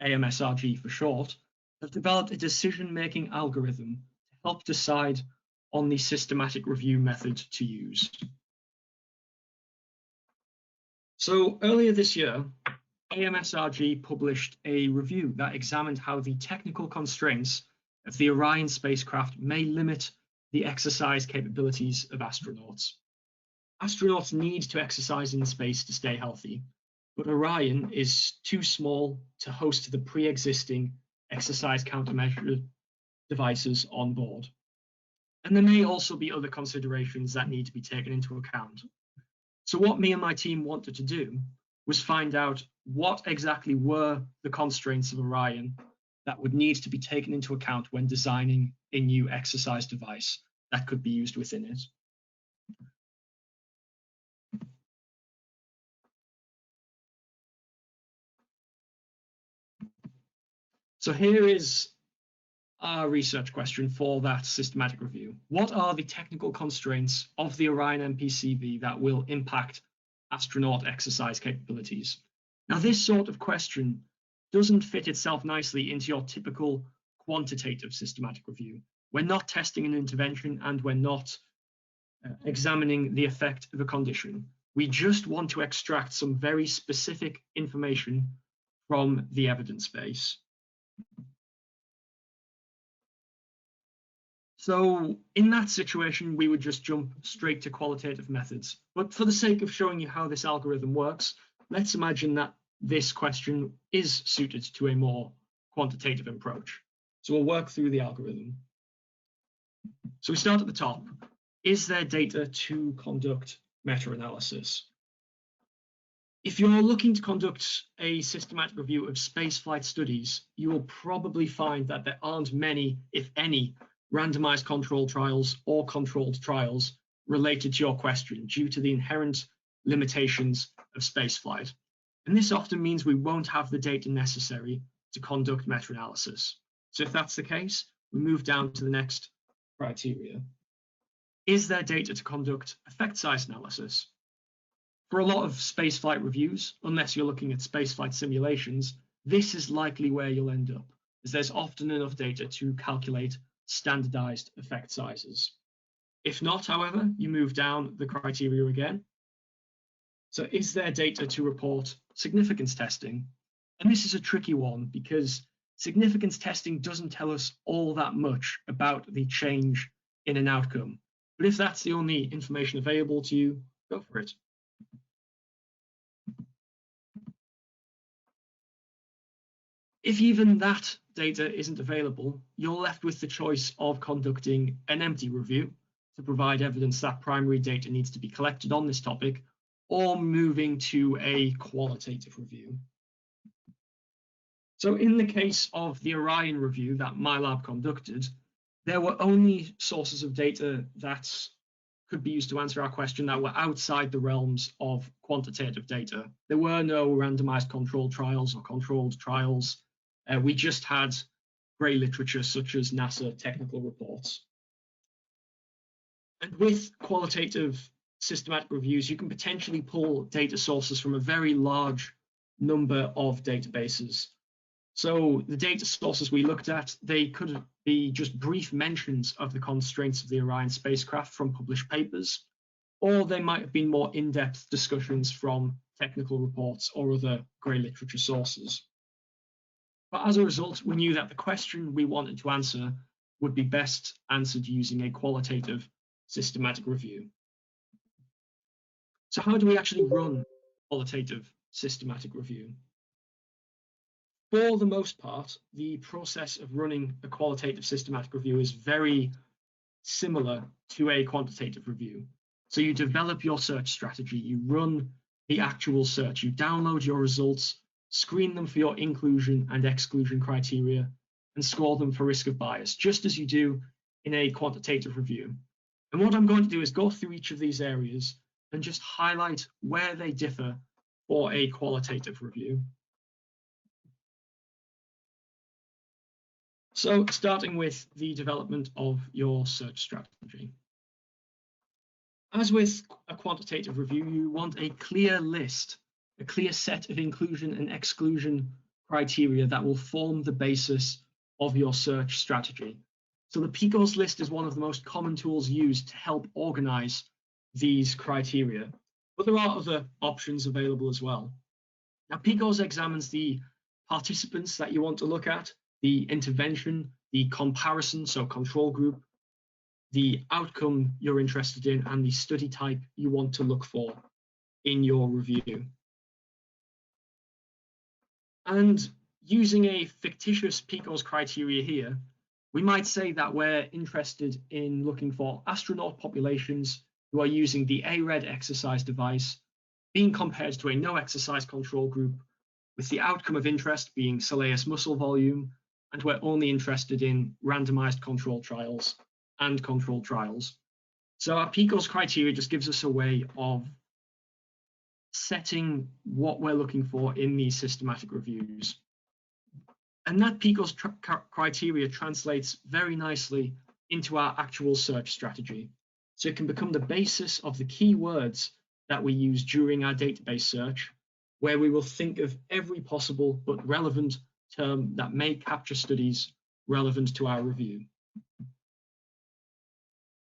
AMSRG for short, have developed a decision-making algorithm to help decide on the systematic review method to use. So earlier this year, AMSRG published a review that examined how the technical constraints of the Orion spacecraft may limit the exercise capabilities of astronauts. Astronauts need to exercise in space to stay healthy, but Orion is too small to host the pre-existing exercise countermeasure devices on board. And there may also be other considerations that need to be taken into account. So what me and my team wanted to do was find out what exactly were the constraints of Orion that would need to be taken into account when designing a new exercise device that could be used within it. So here is our research question for that systematic review. What are the technical constraints of the Orion MPCV that will impact astronaut exercise capabilities? Now, this sort of question doesn't fit itself nicely into your typical quantitative systematic review. We're not testing an intervention and we're not examining the effect of a condition. We just want to extract some very specific information from the evidence base. So in that situation, we would just jump straight to qualitative methods. But for the sake of showing you how this algorithm works, let's imagine that this question is suited to a more quantitative approach. So we'll work through the algorithm. So we start at the top. Is there data to conduct meta-analysis? If you're looking to conduct a systematic review of spaceflight studies, you will probably find that there aren't many, if any, randomized controlled trials or controlled trials related to your question due to the inherent limitations of spaceflight. And this often means we won't have the data necessary to conduct meta-analysis. So if that's the case, we move down to the next criteria. Is there data to conduct effect size analysis? For a lot of spaceflight reviews, unless you're looking at spaceflight simulations, this is likely where you'll end up, as there's often enough data to calculate standardized effect sizes. If not, however, you move down the criteria again. So is there data to report significance testing? And this is a tricky one because significance testing doesn't tell us all that much about the change in an outcome. But if that's the only information available to you, go for it. If even that data isn't available, you're left with the choice of conducting an empty review to provide evidence that primary data needs to be collected on this topic, or moving to a qualitative review. So in the case of the Orion review that my lab conducted, there were only sources of data that could be used to answer our question that were outside the realms of quantitative data. There were no randomized controlled trials or controlled trials. We just had grey literature such as NASA technical reports. And with qualitative systematic reviews, you can potentially pull data sources from a very large number of databases. So the data sources we looked at, they could be just brief mentions of the constraints of the Orion spacecraft from published papers, or they might have been more in-depth discussions from technical reports or other grey literature sources. But as a result, we knew that the question we wanted to answer would be best answered using a qualitative systematic review. So how do we actually run qualitative systematic review? For the most part, the process of running a qualitative systematic review is very similar to a quantitative review. So you develop your search strategy, you run the actual search, you download your results, screen them for your inclusion and exclusion criteria, and score them for risk of bias, just as you do in a quantitative review. And what I'm going to do is go through each of these areas and just highlight where they differ for a qualitative review. So starting with the development of your search strategy. As with a quantitative review, you want a clear list, a clear set of inclusion and exclusion criteria that will form the basis of your search strategy. So the PICOS list is one of the most common tools used to help organize these criteria, but there are other options available as well. Now, PICOS examines the participants that you want to look at, the intervention, the comparison, so control group, the outcome you're interested in, and the study type you want to look for in your review. And using a fictitious PICOS criteria here, we might say that we're interested in looking for astronaut populations who are using the ARED exercise device being compared to a no exercise control group, with the outcome of interest being soleus muscle volume, and we're only interested in randomized controlled trials and controlled trials. So our PICOS criteria just gives us a way of setting what we're looking for in these systematic reviews. And that PICO's criteria translates very nicely into our actual search strategy. So it can become the basis of the keywords that we use during our database search, where we will think of every possible but relevant term that may capture studies relevant to our review.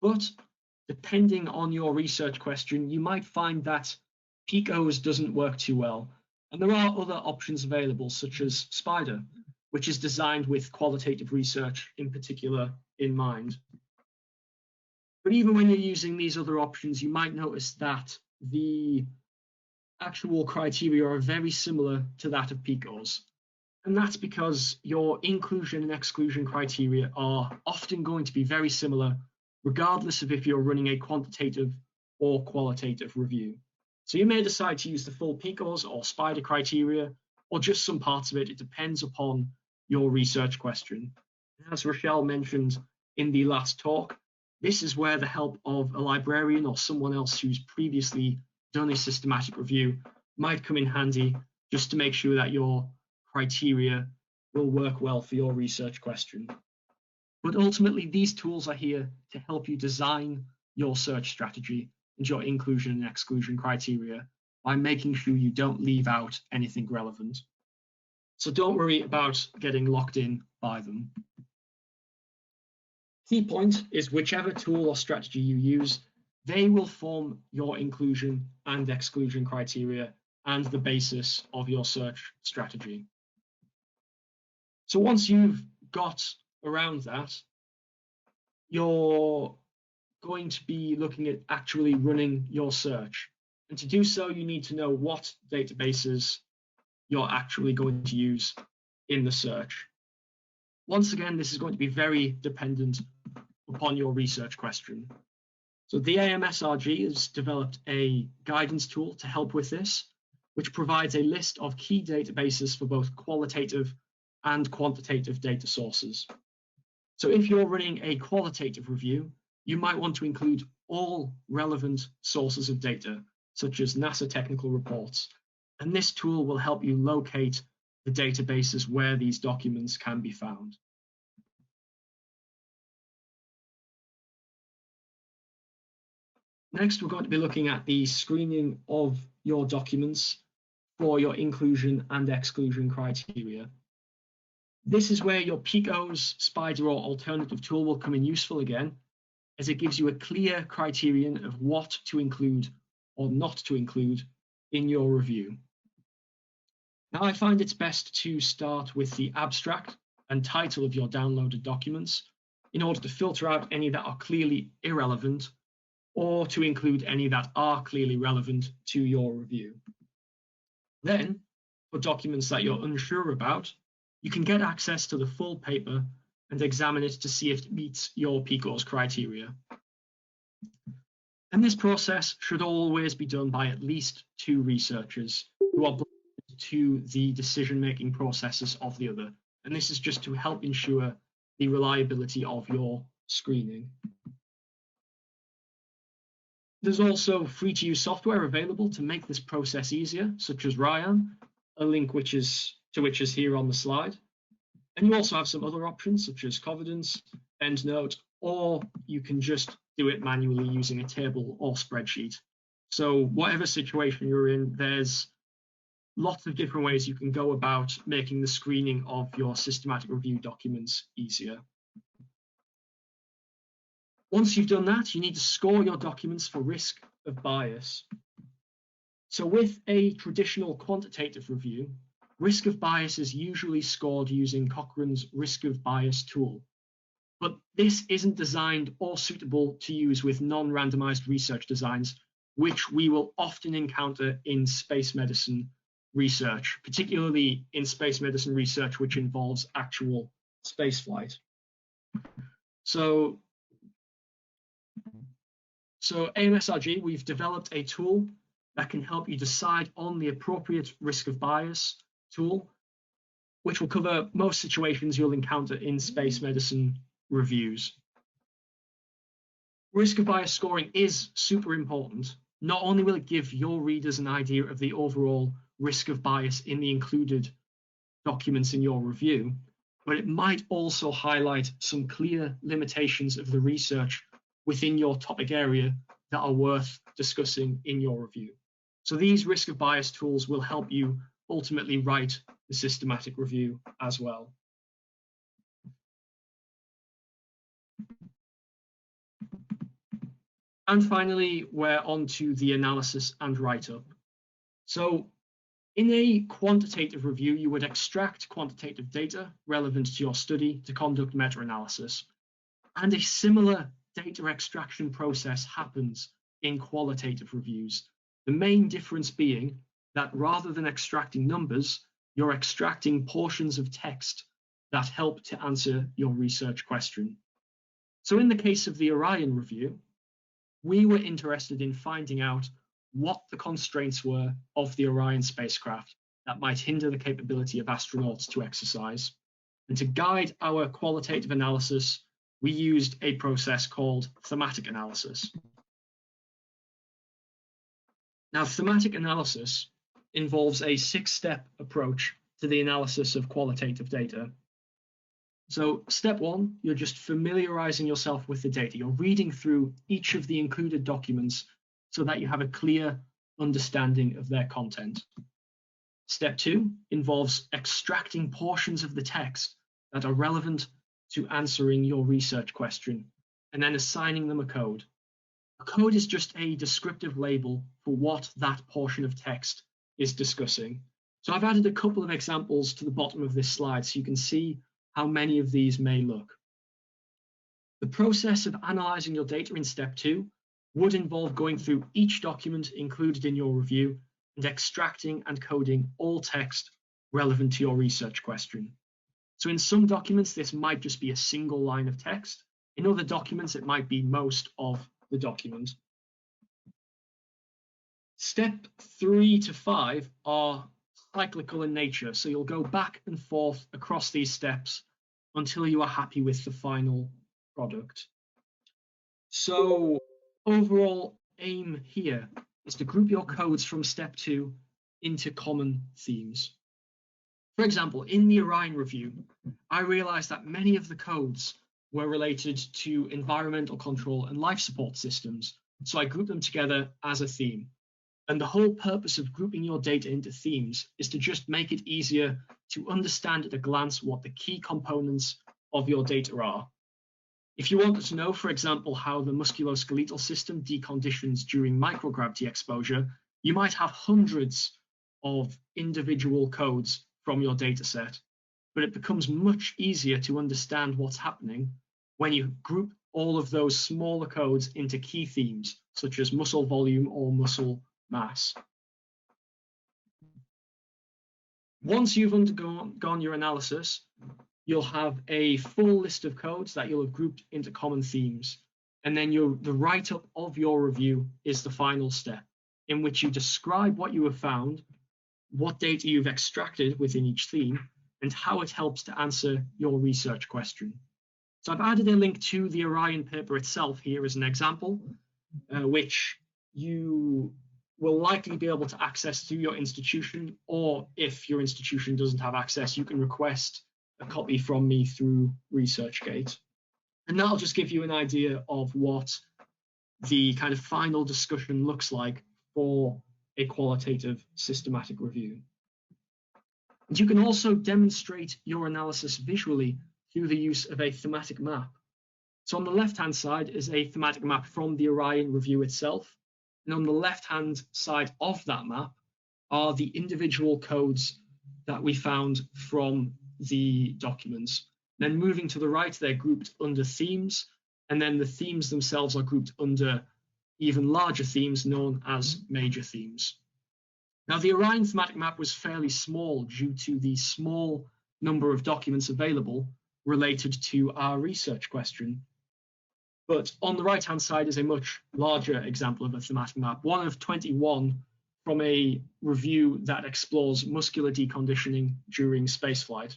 But depending on your research question, you might find that PICOs doesn't work too well. And there are other options available, such as SPIDER, which is designed with qualitative research in particular in mind. But even when you're using these other options, you might notice that the actual criteria are very similar to that of PICOs. And that's because your inclusion and exclusion criteria are often going to be very similar, regardless of if you're running a quantitative or qualitative review. So you may decide to use the full PICOs or SPIDER criteria, or just some parts of it. It depends upon your research question. As Rochelle mentioned in the last talk, this is where the help of a librarian or someone else who's previously done a systematic review might come in handy, just to make sure that your criteria will work well for your research question. But ultimately, these tools are here to help you design your search strategy and your inclusion and exclusion criteria by making sure you don't leave out anything relevant. So don't worry about getting locked in by them. Key point is whichever tool or strategy you use, they will form your inclusion and exclusion criteria and the basis of your search strategy. So once you've got around that, you're going to be looking at actually running your search. And to do so, you need to know what databases you're actually going to use in the search. Once again, this is going to be very dependent upon your research question. So the AMSRG has developed a guidance tool to help with this, which provides a list of key databases for both qualitative and quantitative data sources. So if you're running a qualitative review, you might want to include all relevant sources of data, such as NASA technical reports. And this tool will help you locate the databases where these documents can be found. Next, we're going to be looking at the screening of your documents for your inclusion and exclusion criteria. This is where your PICOs, SPIDER, or alternative tool will come in useful again, as it gives you a clear criterion of what to include or not to include in your review. Now, I find it's best to start with the abstract and title of your downloaded documents in order to filter out any that are clearly irrelevant, or to include any that are clearly relevant to your review. Then, for documents that you're unsure about, you can get access to the full paper and examine it to see if it meets your PICOs criteria. And this process should always be done by at least 2 researchers who are blinded to the decision-making processes of the other. And this is just to help ensure the reliability of your screening. There's also free-to-use software available to make this process easier, such as Ryan, a link to which is here on the slide. And you also have some other options, such as Covidence, EndNote, or you can just do it manually using a table or spreadsheet. So whatever situation you're in, there's lots of different ways you can go about making the screening of your systematic review documents easier. Once you've done that, you need to score your documents for risk of bias. So with a traditional quantitative review, risk of bias is usually scored using Cochrane's risk of bias tool. But this isn't designed or suitable to use with non-randomized research designs, which we will often encounter in space medicine research, particularly in space medicine research, which involves actual spaceflight. So AMSRG, we've developed a tool that can help you decide on the appropriate risk of bias tool, which will cover most situations you'll encounter in space medicine reviews. Risk of bias scoring is super important. Not only will it give your readers an idea of the overall risk of bias in the included documents in your review, but it might also highlight some clear limitations of the research within your topic area that are worth discussing in your review. So these risk of bias tools will help you ultimately write the systematic review as well. And finally, we're on to the analysis and write-up. So in a quantitative review, you would extract quantitative data relevant to your study to conduct meta-analysis. And a similar data extraction process happens in qualitative reviews. The main difference being that rather than extracting numbers, you're extracting portions of text that help to answer your research question. So in the case of the Orion review, we were interested in finding out what the constraints were of the Orion spacecraft that might hinder the capability of astronauts to exercise. And to guide our qualitative analysis, we used a process called thematic analysis. Now, thematic analysis involves a 6-step approach to the analysis of qualitative data. So step 1, you're just familiarizing yourself with the data. You're reading through each of the included documents so that you have a clear understanding of their content. Step 2 involves extracting portions of the text that are relevant to answering your research question and then assigning them a code. A code is just a descriptive label for what that portion of text is discussing. So I've added a couple of examples to the bottom of this slide so you can see how many of these may look. The process of analyzing your data in step 2 would involve going through each document included in your review and extracting and coding all text relevant to your research question. So in some documents, this might just be a single line of text. In other documents, it might be most of the document. Step 3 to 5 are cyclical in nature, so you'll go back and forth across these steps until you are happy with the final product. So overall aim here is to group your codes from step 2 into common themes. For example, in the Orion review, I realized that many of the codes were related to environmental control and life support systems, so I grouped them together as a theme. And the whole purpose of grouping your data into themes is to just make it easier to understand at a glance what the key components of your data are. If you wanted to know, for example, how the musculoskeletal system deconditions during microgravity exposure, you might have hundreds of individual codes from your data set, but it becomes much easier to understand what's happening when you group all of those smaller codes into key themes, such as muscle volume or muscle mass. Once you've undergone your analysis, you'll have a full list of codes that you'll have grouped into common themes. And then the write-up of your review is the final step, in which you describe what you have found, what data you've extracted within each theme, and how it helps to answer your research question. So I've added a link to the Orion paper itself here as an example, which you will likely be able to access through your institution, or if your institution doesn't have access, you can request a copy from me through ResearchGate. And that'll just give you an idea of what the kind of final discussion looks like for a qualitative systematic review. And you can also demonstrate your analysis visually through the use of a thematic map. So on the left-hand side is a thematic map from the Orion review itself. And on the left-hand side of that map are the individual codes that we found from the documents. Then moving to the right, they're grouped under themes, and then the themes themselves are grouped under even larger themes known as major themes. Now, the Orion thematic map was fairly small due to the small number of documents available related to our research question. But on the right-hand side is a much larger example of a thematic map, one of 21 from a review that explores muscular deconditioning during spaceflight.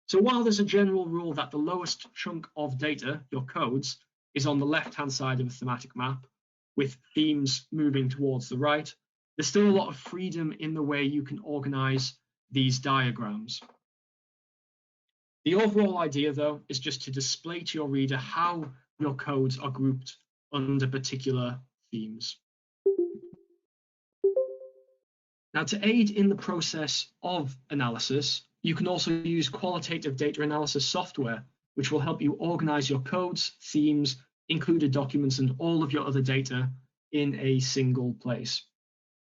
So while there's a general rule that the lowest chunk of data, your codes, is on the left-hand side of a thematic map, with themes moving towards the right, there's still a lot of freedom in the way you can organize these diagrams. The overall idea, though, is just to display to your reader how your codes are grouped under particular themes. Now, to aid in the process of analysis, you can also use qualitative data analysis software, which will help you organize your codes, themes, included documents, and all of your other data in a single place.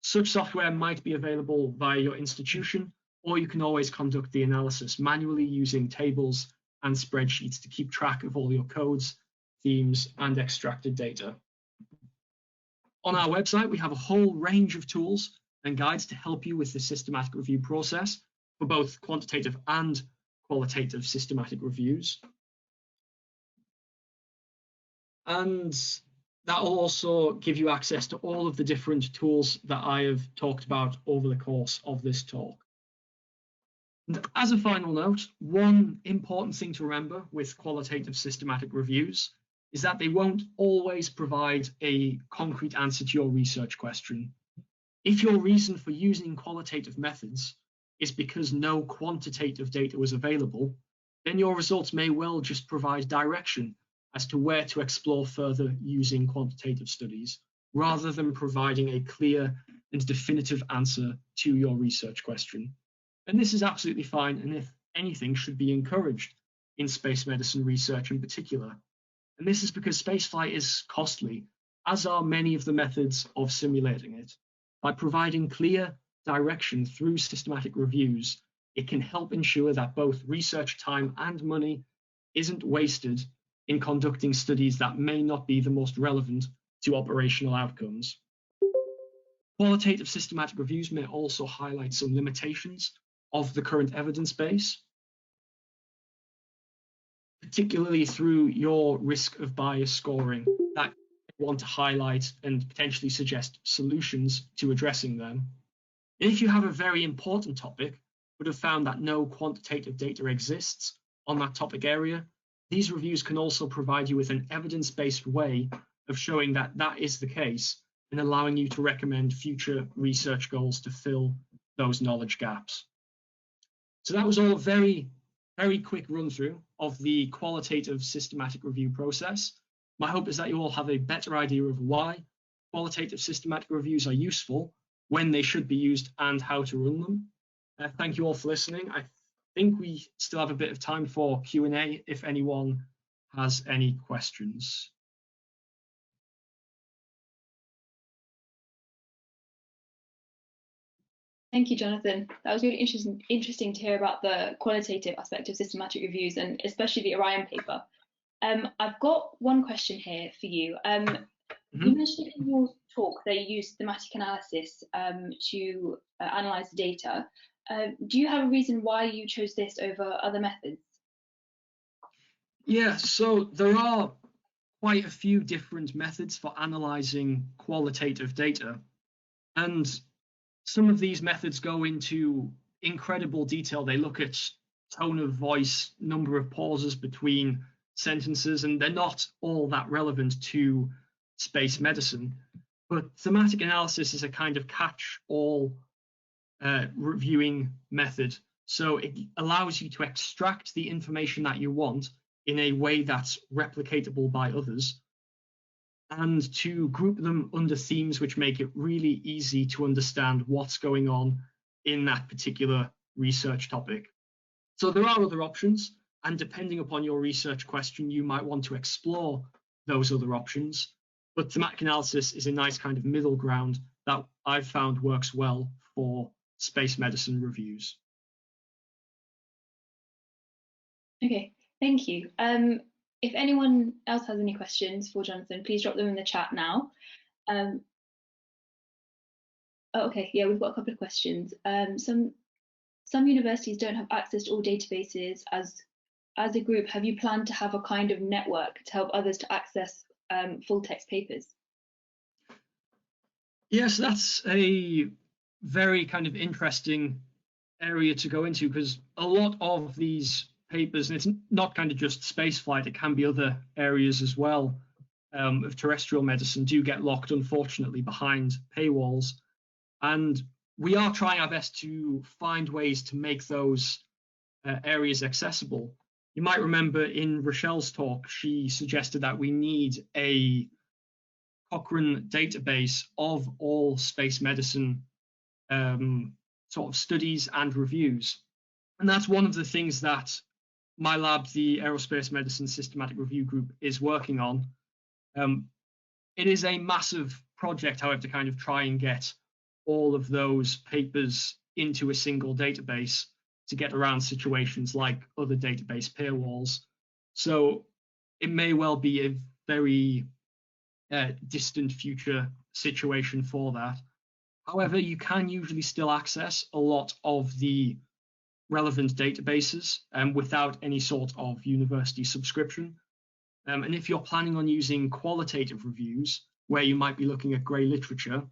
Such software might be available via your institution, or you can always conduct the analysis manually using tables and spreadsheets to keep track of all your codes, themes, and extracted data. On our website, we have a whole range of tools and guides to help you with the systematic review process for both quantitative and qualitative systematic reviews. And that will also give you access to all of the different tools that I have talked about over the course of this talk. And as a final note, one important thing to remember with qualitative systematic reviews is that they won't always provide a concrete answer to your research question. If your reason for using qualitative methods is because no quantitative data was available, then your results may well just provide direction as to where to explore further using quantitative studies, rather than providing a clear and definitive answer to your research question. And this is absolutely fine, and if anything, should be encouraged in space medicine research in particular. And this is because spaceflight is costly, as are many of the methods of simulating it. By providing clear direction through systematic reviews, it can help ensure that both research time and money isn't wasted in conducting studies that may not be the most relevant to operational outcomes. Qualitative systematic reviews may also highlight some limitations of the current evidence base, particularly through your risk of bias scoring that you want to highlight and potentially suggest solutions to addressing them. If you have a very important topic but have found that no quantitative data exists on that topic area, these reviews can also provide you with an evidence-based way of showing that that is the case and allowing you to recommend future research goals to fill those knowledge gaps. So that was all a very, very quick run through of the qualitative systematic review process. My hope is that you all have a better idea of why qualitative systematic reviews are useful, when they should be used, and how to run them. Thank you all for listening. I think we still have a bit of time for Q&A if anyone has any questions. Thank you, Jonathan. That was really interesting to hear about the qualitative aspect of systematic reviews, and especially the Orion paper. I've got one question here for you. You mentioned in your talk that you use thematic analysis to analyze the data. Do you have a reason why you chose this over other methods? Yeah, so there are quite a few different methods for analyzing qualitative data. And some of these methods go into incredible detail. They look at tone of voice, number of pauses between sentences, and they're not all that relevant to space medicine. But thematic analysis is a kind of catch-all reviewing method. So it allows you to extract the information that you want in a way that's replicatable by others, and to group them under themes which make it really easy to understand what's going on in that particular research topic. So there are other options, and depending upon your research question, you might want to explore those other options. But thematic analysis is a nice kind of middle ground that I've found works well for space medicine reviews. Okay, thank you. If anyone else has any questions for Jonathan, please drop them in the chat now. Oh, okay, yeah, we've got a couple of questions. Some universities don't have access to all databases. As a group, have you planned to have a kind of network to help others to access full text papers? Yes, that's a very kind of interesting area to go into, because a lot of these papers, and it's not kind of just spaceflight, it can be other areas as well of terrestrial medicine, do get locked, unfortunately, behind paywalls. And we are trying our best to find ways to make those areas accessible, you might remember in Rochelle's talk, she suggested that we need a Cochrane database of all space medicine sort of studies and reviews. And that's one of the things that my lab, the Aerospace Medicine Systematic Review Group, is working on. It is a massive project, however, to kind of try and get all of those papers into a single database to get around situations like other database pair walls. So it may well be a very distant future situation for that. However, you can usually still access a lot of the relevant databases without any sort of university subscription. And if you're planning on using qualitative reviews, where you might be looking at grey literature,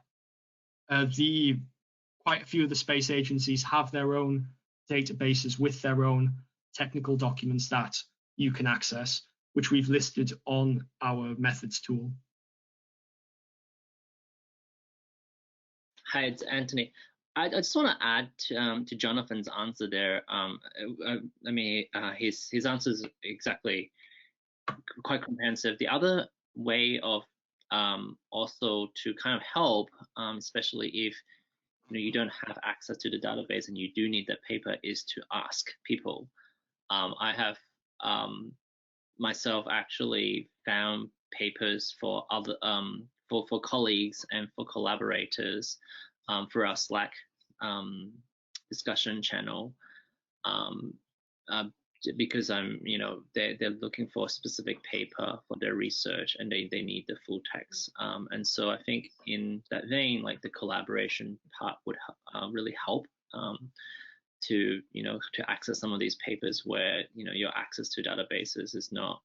quite a few of the space agencies have their own databases with their own technical documents that you can access, which we've listed on our methods tool. Hi, it's Anthony. I just want to add to Jonathan's answer there. His answer is exactly quite comprehensive. The other way of also to kind of help, especially if you don't have access to the database and you do need that paper, is to ask people. I have myself actually found papers for other for colleagues and for collaborators for our Slack discussion channel, because they're looking for a specific paper for their research and they need the full text. And so I think in that vein, like the collaboration part would really help to access some of these papers where your access to databases is not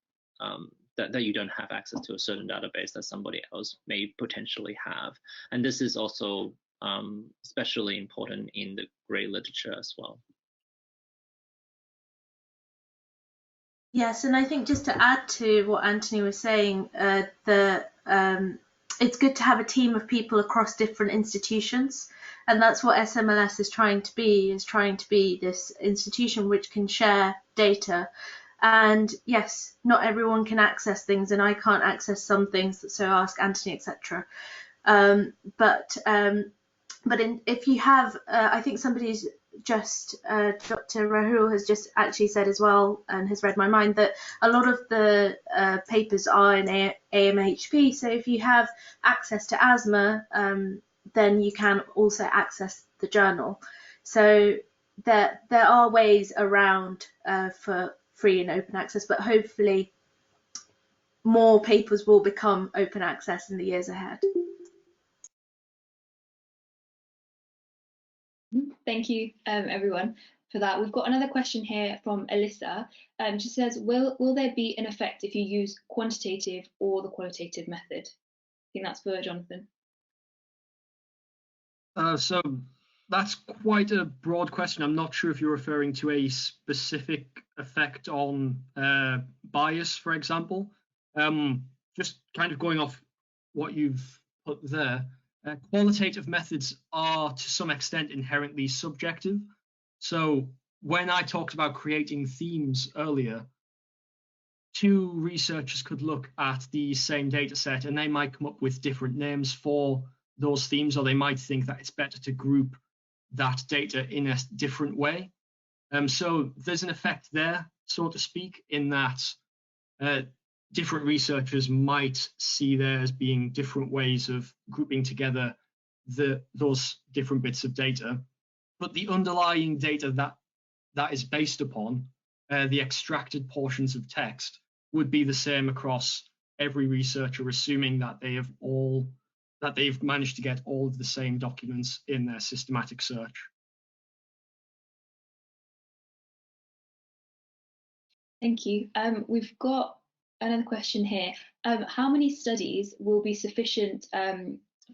that you don't have access to a certain database that somebody else may potentially have. And this is also especially important in the grey literature as well. Yes, and I think just to add to what Anthony was saying, it's good to have a team of people across different institutions, and that's what SMLS is trying to be this institution which can share data. And yes, not everyone can access things, and I can't access some things, so ask Anthony, etc. If you have, I think somebody's just, Dr. Rahul has just actually said as well, and has read my mind, that a lot of the papers are in AMHP. So if you have access to asthma, then you can also access the journal. So there are ways around for free and open access, but hopefully more papers will become open access in the years ahead. Thank you, everyone, for that. We've got another question here from Alyssa. She says, will there be an effect if you use quantitative or the qualitative method? I think that's for Jonathan. So that's quite a broad question. I'm not sure if you're referring to a specific effect on bias, for example. Just kind of going off what you've put there. Qualitative methods are to some extent inherently subjective. So when I talked about creating themes earlier, two researchers could look at the same data set and they might come up with different names for those themes, or they might think that it's better to group that data in a different way. So there's an effect there, so to speak, in that different researchers might see there as being different ways of grouping together those different bits of data. But the underlying data that is based upon, the extracted portions of text, would be the same across every researcher, assuming that they've managed to get all of the same documents in their systematic search. Thank you. We've got another question here. How many studies will be sufficient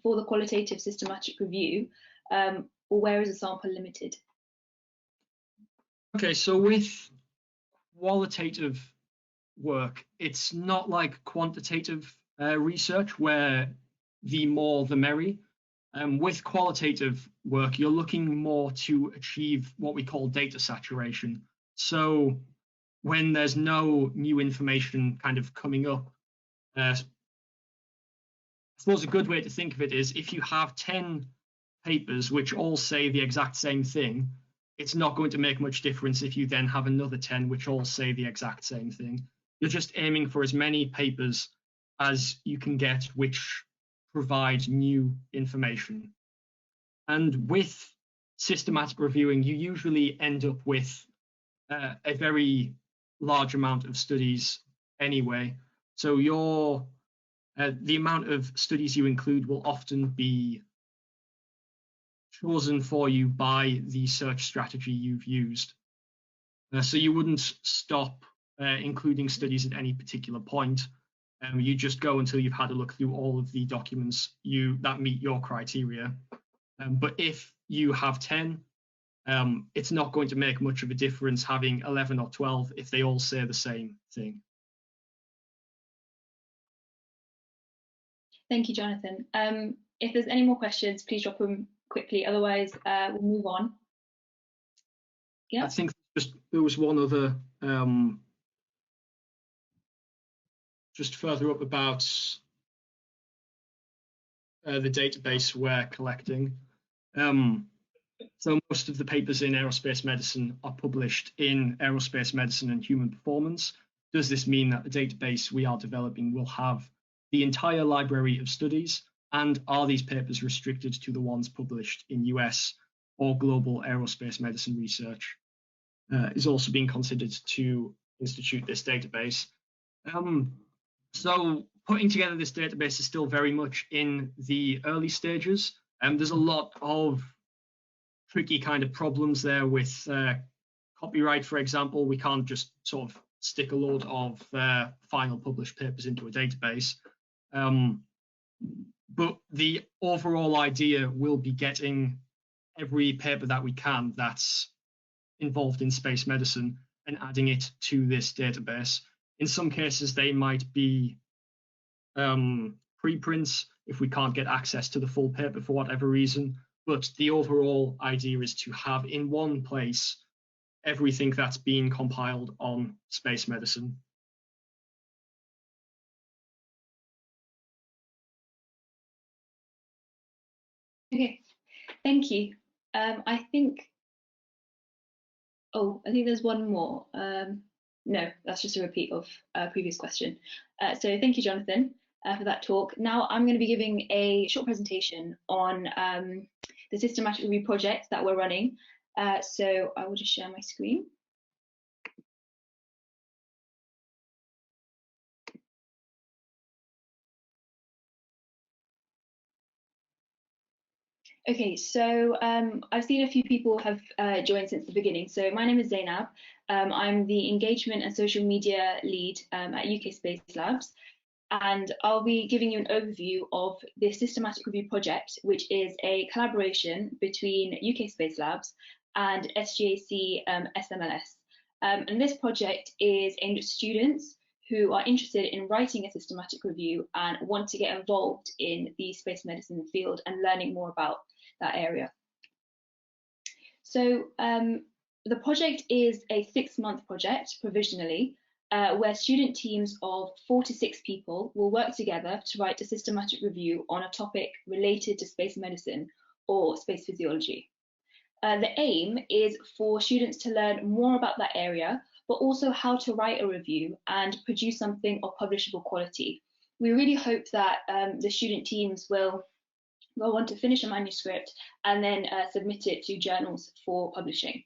for the qualitative systematic review, or where is the sample limited? Okay, so with qualitative work, it's not like quantitative research where the more the merry. With qualitative work, you're looking more to achieve what we call data saturation. So when there's no new information kind of coming up, I suppose a good way to think of it is if you have 10 papers which all say the exact same thing, it's not going to make much difference if you then have another 10 which all say the exact same thing. You're just aiming for as many papers as you can get which provide new information. And with systematic reviewing, you usually end up with a very large amount of studies anyway. So the amount of studies you include will often be chosen for you by the search strategy you've used. So you wouldn't stop including studies at any particular point. You just go until you've had a look through all of the documents that meet your criteria. But if you have 10, it's not going to make much of a difference having 11 or 12 if they all say the same thing. Thank you, Jonathan. If there's any more questions, please drop them quickly. Otherwise, we'll move on. Yeah. I think there was one other just further up about the database we're collecting. So most of the papers in aerospace medicine are published in Aerospace Medicine and Human Performance. Does this mean that the database we are developing will have the entire library of studies? And are these papers restricted to the ones published in US or global aerospace medicine research? Is also being considered to institute this database. So putting together this database is still very much in the early stages. There's a lot of tricky kind of problems there with copyright, for example. We can't just sort of stick a load of final published papers into a database. But the overall idea will be getting every paper that we can that's involved in space medicine and adding it to this database. In some cases, they might be preprints if we can't get access to the full paper for whatever reason. But the overall idea is to have in one place everything that's being compiled on space medicine. Okay, thank you. I think there's one more. No, that's just a repeat of a previous question. So thank you, Jonathan, for that talk. Now I'm going to be giving a short presentation on the systematic review project that we're running. So I will just share my screen. Okay, so I've seen a few people have joined since the beginning. So my name is Zainab. I'm the engagement and social media lead at UKSpaceLabs, and I'll be giving you an overview of the systematic review project, which is a collaboration between UKSpaceLabs and SGAC SMLS. And this project is aimed at students who are interested in writing a systematic review and want to get involved in the space medicine field and learning more about that area. So the project is a 6-month project provisionally, where student teams of 4 to 6 people will work together to write a systematic review on a topic related to space medicine or space physiology. The aim is for students to learn more about that area, but also how to write a review and produce something of publishable quality. We really hope that the student teams will want to finish a manuscript and then submit it to journals for publishing.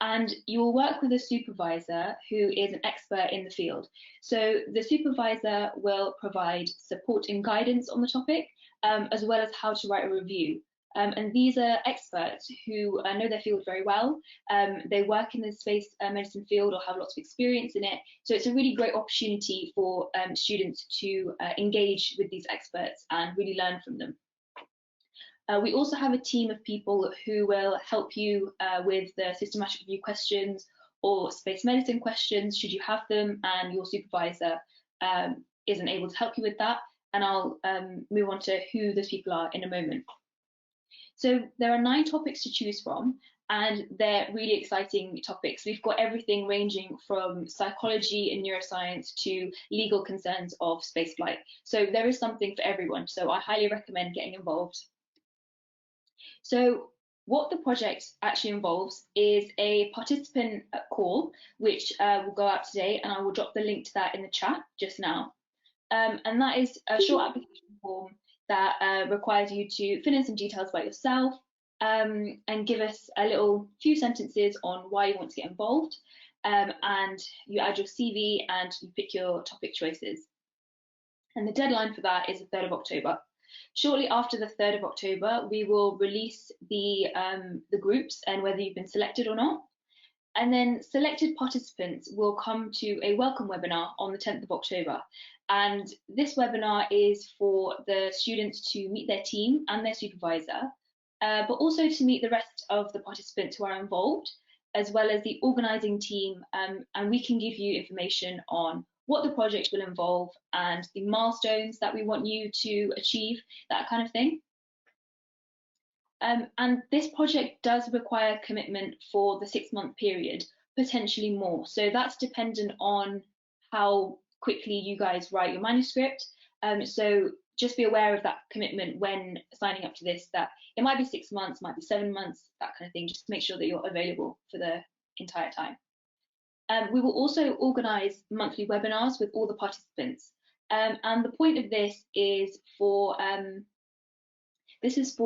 And you will work with a supervisor who is an expert in the field. So the supervisor will provide support and guidance on the topic, as well as how to write a review. And these are experts who know their field very well. They work in the space medicine field or have lots of experience in it. So it's a really great opportunity for students to engage with these experts and really learn from them. We also have a team of people who will help you with the systematic review questions or space medicine questions, should you have them, and your supervisor isn't able to help you with that. And I'll move on to who those people are in a moment. So there are 9 topics to choose from, and they're really exciting topics. We've got everything ranging from psychology and neuroscience to legal concerns of spaceflight. So there is something for everyone. So I highly recommend getting involved. So what the project actually involves is a participant call, which will go out today, and I will drop the link to that in the chat just now. And that is a short application form that requires you to fill in some details about yourself and give us a few sentences on why you want to get involved. And you add your CV and you pick your topic choices. And the deadline for that is the 3rd of October. Shortly after the 3rd of October, we will release the groups and whether you've been selected or not. And then selected participants will come to a welcome webinar on the 10th of October. And this webinar is for the students to meet their team and their supervisor, but also to meet the rest of the participants who are involved, as well as the organising team. And we can give you information on what the project will involve and the milestones that we want you to achieve, that kind of thing. And this project does require commitment for the 6-month period, potentially more. So that's dependent on how quickly you guys write your manuscript. So just be aware of that commitment when signing up to this, that it might be 6 months, might be 7 months, that kind of thing. Just make sure that you're available for the entire time. We will also organise monthly webinars with all the participants. And the point of this is for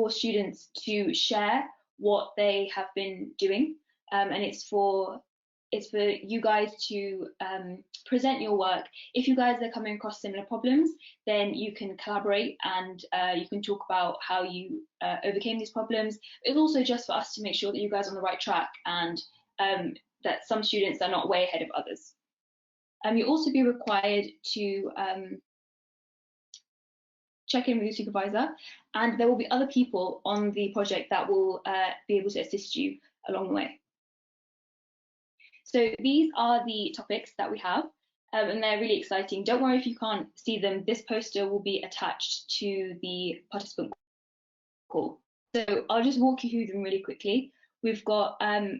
students to share what they have been doing, and it's for you guys to present your work. If you guys are coming across similar problems, then you can collaborate and you can talk about how you overcame these problems. It's also just for us to make sure that you guys are on the right track and that some students are not way ahead of others. You'll also be required to check in with your supervisor, and there will be other people on the project that will be able to assist you along the way. So these are the topics that we have, and they're really exciting. Don't worry if you can't see them. This poster will be attached to the participant call. So I'll just walk you through them really quickly. We've got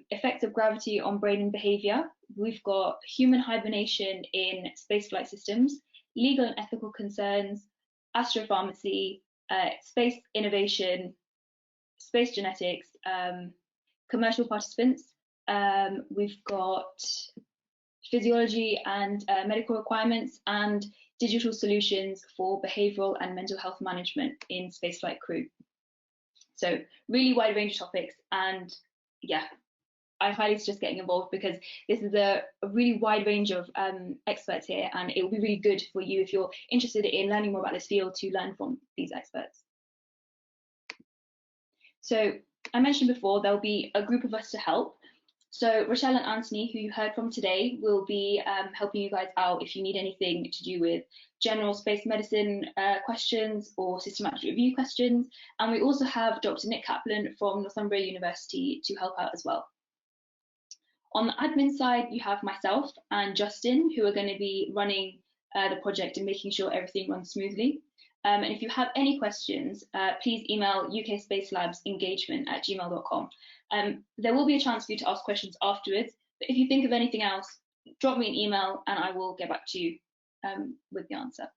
effects of gravity on brain and behaviour. We've got human hibernation in spaceflight systems, legal and ethical concerns, astropharmacy, space innovation, space genetics, commercial participants. We've got physiology and medical requirements, and digital solutions for behavioural and mental health management in spaceflight crew. So really wide range of topics, and yeah, I highly suggest getting involved because this is a really wide range of experts here, and it will be really good for you if you're interested in learning more about this field to learn from these experts. So I mentioned before, there'll be a group of us to help. So Rochelle and Anthony, who you heard from today, will be helping you guys out if you need anything to do with general space medicine questions or systematic review questions. And we also have Dr. Nick Kaplan from Northumbria University to help out as well. On the admin side, you have myself and Justin, who are going to be running the project and making sure everything runs smoothly. And if you have any questions, please email UKSpaceLabs-engagement@gmail.com. There will be a chance for you to ask questions afterwards, but if you think of anything else, drop me an email and I will get back to you with the answer.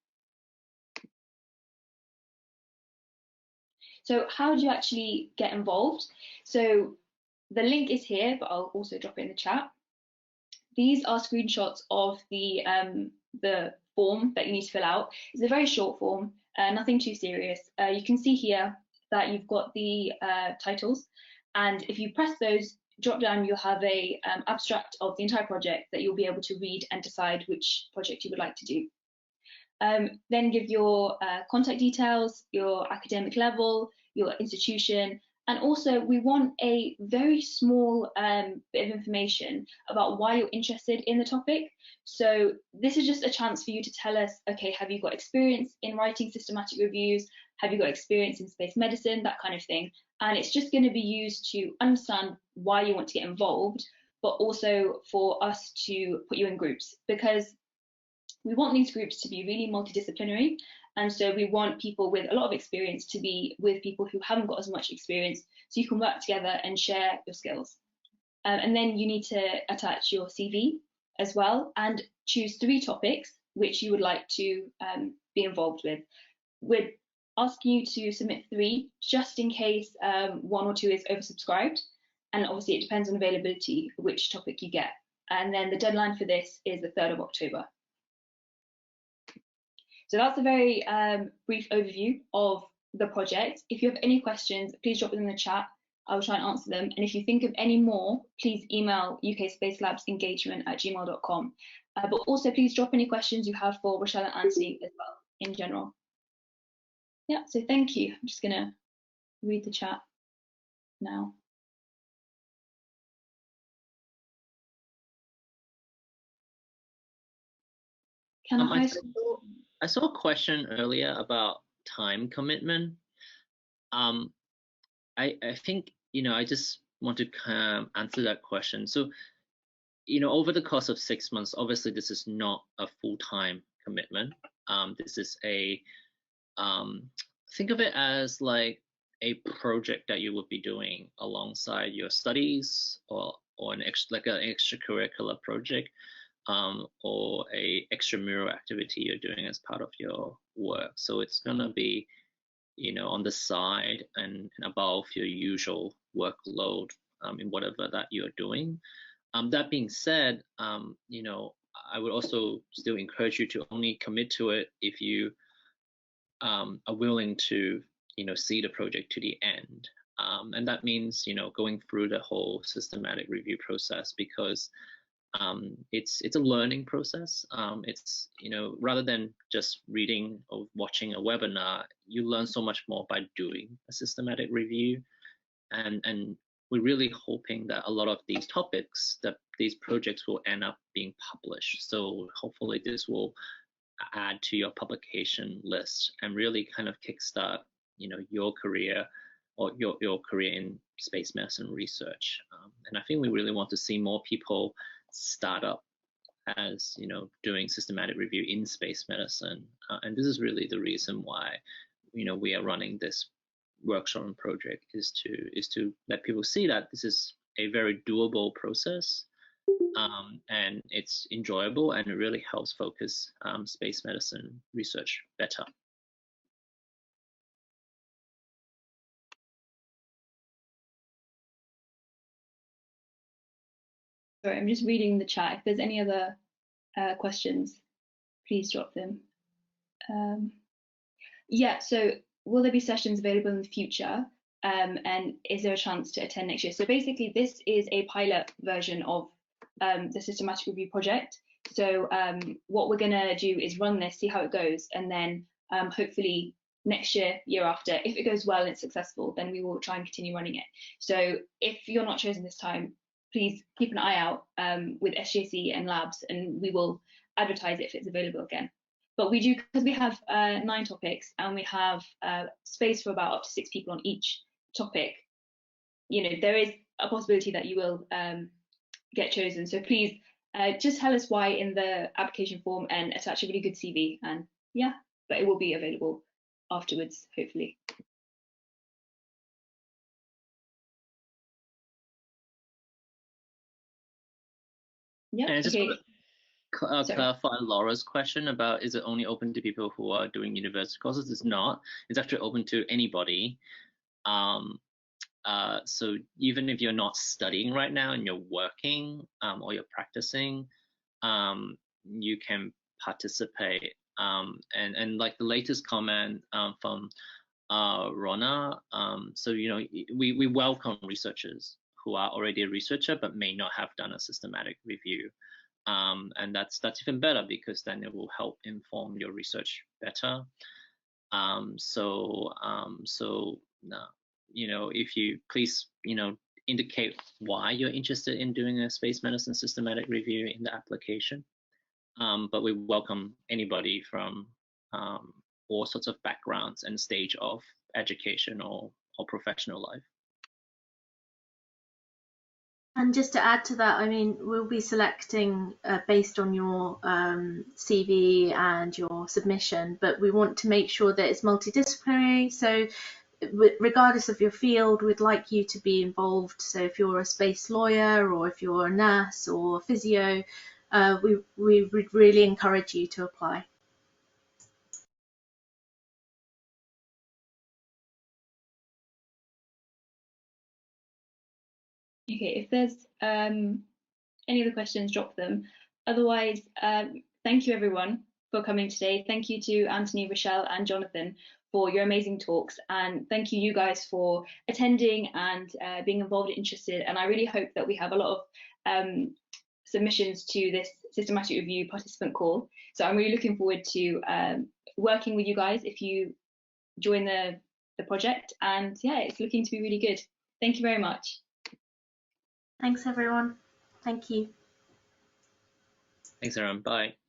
So how do you actually get involved? So the link is here, but I'll also drop it in the chat. These are screenshots of the form that you need to fill out. It's a very short form, nothing too serious. You can see here that you've got the titles, and if you press those, drop down, you'll have a abstract of the entire project that you'll be able to read and decide which project you would like to do. Then give your contact details, your academic level, your institution, and also we want a very small bit of information about why you're interested in the topic. So this is just a chance for you to tell us, okay, have you got experience in writing systematic reviews? Have you got experience in space medicine? That kind of thing. And it's just going to be used to understand why you want to get involved, but also for us to put you in groups, because we want these groups to be really multidisciplinary. And so we want people with a lot of experience to be with people who haven't got as much experience, so you can work together and share your skills. And then you need to attach your CV as well and choose 3 topics which you would like to be involved with. We're asking you to submit 3 just in case 1 or 2 is oversubscribed. And obviously it depends on availability which topic you get. And then the deadline for this is the 3rd of October. So that's a very brief overview of the project. If you have any questions, please drop them in the chat. I will try and answer them. And if you think of any more, please email UKSpaceLabs-engagement@gmail.com. But also please drop any questions you have for Rochelle and Anthony as well in general. Yeah, so thank you. I'm just gonna read the chat now. I saw a question earlier about time commitment. I think, I just want to answer that question. So, over the course of 6 months, obviously this is not a full-time commitment. This is think of it as like a project that you would be doing alongside your studies, or an extracurricular project, or a extramural activity you're doing as part of your work. So it's gonna be, on the side and above your usual workload in whatever that you're doing. That being said, I would also still encourage you to only commit to it if you are willing to, see the project to the end. And that means, going through the whole systematic review process, because it's a learning process. It's, rather than just reading or watching a webinar, you learn so much more by doing a systematic review. And we're really hoping that a lot of these topics, that these projects will end up being published. So hopefully this will add to your publication list and really kind of kickstart, your career, or your career in space medicine research. And I think we really want to see more people start up as, doing systematic review in space medicine. And this is really the reason why, we are running this workshop and project, is to let people see that this is a very doable process, and it's enjoyable, and it really helps focus space medicine research better. Sorry, I'm just reading the chat. If there's any other questions, please drop them. Yeah, so will there be sessions available in the future? And is there a chance to attend next year? So basically, this is a pilot version of the systematic review project. So what we're going to do is run this, see how it goes, and then hopefully next year, year after, if it goes well and it's successful, then we will try and continue running it. So if you're not chosen this time, please keep an eye out with SGAC and labs, and we will advertise it if it's available again. But we do, because we have 9 topics and we have space for about up to 6 people on each topic, there is a possibility that you will get chosen. So please just tell us why in the application form and attach a really good CV, and yeah, but it will be available afterwards, hopefully. Yeah, and okay. Clarify Laura's question about, is it only open to people who are doing university courses? It's not. It's actually open to anybody. So even if you're not studying right now and you're working or you're practicing, you can participate. And like the latest comment from Rona, so we welcome researchers who are already a researcher but may not have done a systematic review. And that's even better, because then it will help inform your research better. If you please, indicate why you're interested in doing a space medicine systematic review in the application. But we welcome anybody from all sorts of backgrounds and stage of education or professional life. And just to add to that, I mean, we'll be selecting based on your CV and your submission, but we want to make sure that it's multidisciplinary. So regardless of your field, we'd like you to be involved. So if you're a space lawyer or if you're a nurse or physio, we would really encourage you to apply. Okay, if there's any other questions, drop them. Otherwise, thank you everyone for coming today. Thank you to Anthony, Rochelle and Jonathan for your amazing talks, and thank you guys for attending and being involved and interested. And I really hope that we have a lot of submissions to this systematic review participant call. So I'm really looking forward to working with you guys if you join the project, and yeah, it's looking to be really good. Thank you very much. Thanks everyone. Thank you. Thanks, everyone. Bye.